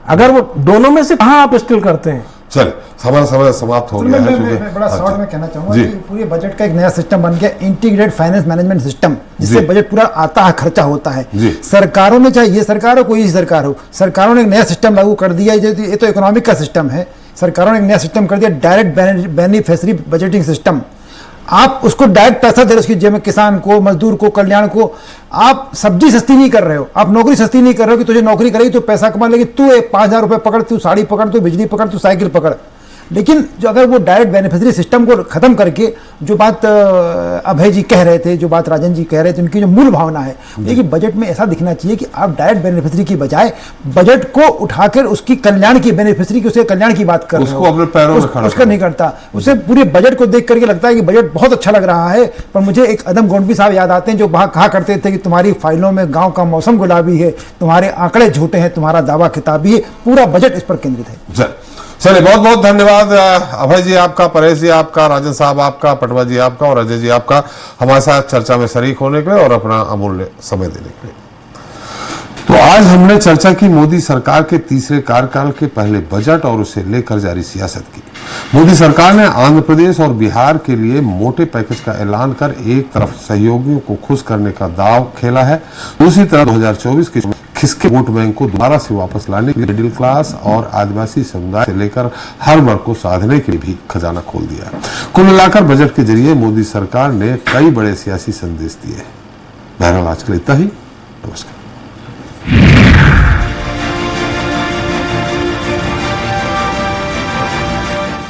अगर वो दोनों में से कहाँ आप स्टिल करते हैं? चलिए, हमारा समय समाप्त हो गया है। मैं बड़ा शॉर्ट में कहना चाहूंगा कि पूरे बजट का एक नया सिस्टम बन गया, इंटीग्रेटेड फाइनेंस मैनेजमेंट सिस्टम, जिससे बजट पूरा आता है, खर्चा होता है। सरकारों ने, चाहे ये सरकार हो कोई सरकार हो, सरकारों ने एक नया सिस्टम लागू कर दिया। ये तो इकोनॉमिक का सिस्टम है, सरकारों ने एक नया सिस्टम कर दिया, डायरेक्ट बेनिफिशियरी बजटिंग सिस्टम। आप उसको डायरेक्ट पैसा दे रहे हो उसकी जेब में, किसान को, मजदूर को, कल्याण को। आप सब्जी सस्ती नहीं कर रहे हो, आप नौकरी सस्ती नहीं कर रहे हो कि तुझे नौकरी करेगी तो पैसा कमा लेगी, तू 5,000 रुपये पकड़, तू साड़ी पकड़, तू बिजली पकड़, तू साइकिल पकड़। लेकिन जो अगर वो डायरेक्ट बेनिफिशियरी सिस्टम को खत्म करके, जो बात अभय जी कह रहे थे, जो बात राजन जी कह रहे थे, उनकी जो मूल भावना है ये कि बजट में ऐसा दिखना चाहिए कि आप डायरेक्ट बेनिफिशियरी की बजाय बजट को उठाकर उसकी कल्याण की, बेनिफिशियरी की, उसके कल्याण की बात कर रहे हो, अपने पैरों में खड़ा उसका नहीं करता। उसे पूरे बजट को देख करके लगता है कि बजट बहुत अच्छा लग रहा है, पर मुझे एक अदम गोंडवी साहब याद आते हैं जो कहा करते थे कि तुम्हारी फाइलों में गाँव का मौसम गुलाबी है, तुम्हारे आंकड़े झूठे हैं, तुम्हारा दावा किताबी है। पूरा बजट इस पर केंद्रित है। चलिए, बहुत बहुत धन्यवाद अभय जी आपका, परेश जी आपका, राजन साहब आपका, पटवा जी आपका और अजय जी आपका हमारे साथ चर्चा में शरीक होने के लिए और अपना अमूल्य समय देने के लिए। तो आज हमने चर्चा की मोदी सरकार के तीसरे कार्यकाल के पहले बजट और उसे लेकर जारी सियासत की। मोदी सरकार ने आंध्र प्रदेश और बिहार के लिए मोटे पैकेज का ऐलान कर एक तरफ सहयोगियों को खुश करने का दांव खेला है, दूसरी तरफ 2024 के खिसके वोट बैंक को दोबारा से वापस लाने के लिए मिडिल क्लास और आदिवासी समुदाय से लेकर हर वर्ग को साधने के लिए भी खजाना खोल दिया है। कुल मिलाकर बजट के जरिए मोदी सरकार ने कई बड़े सियासी संदेश दिए हैं। बहरहाल आज के लिए इतना ही। नमस्कार।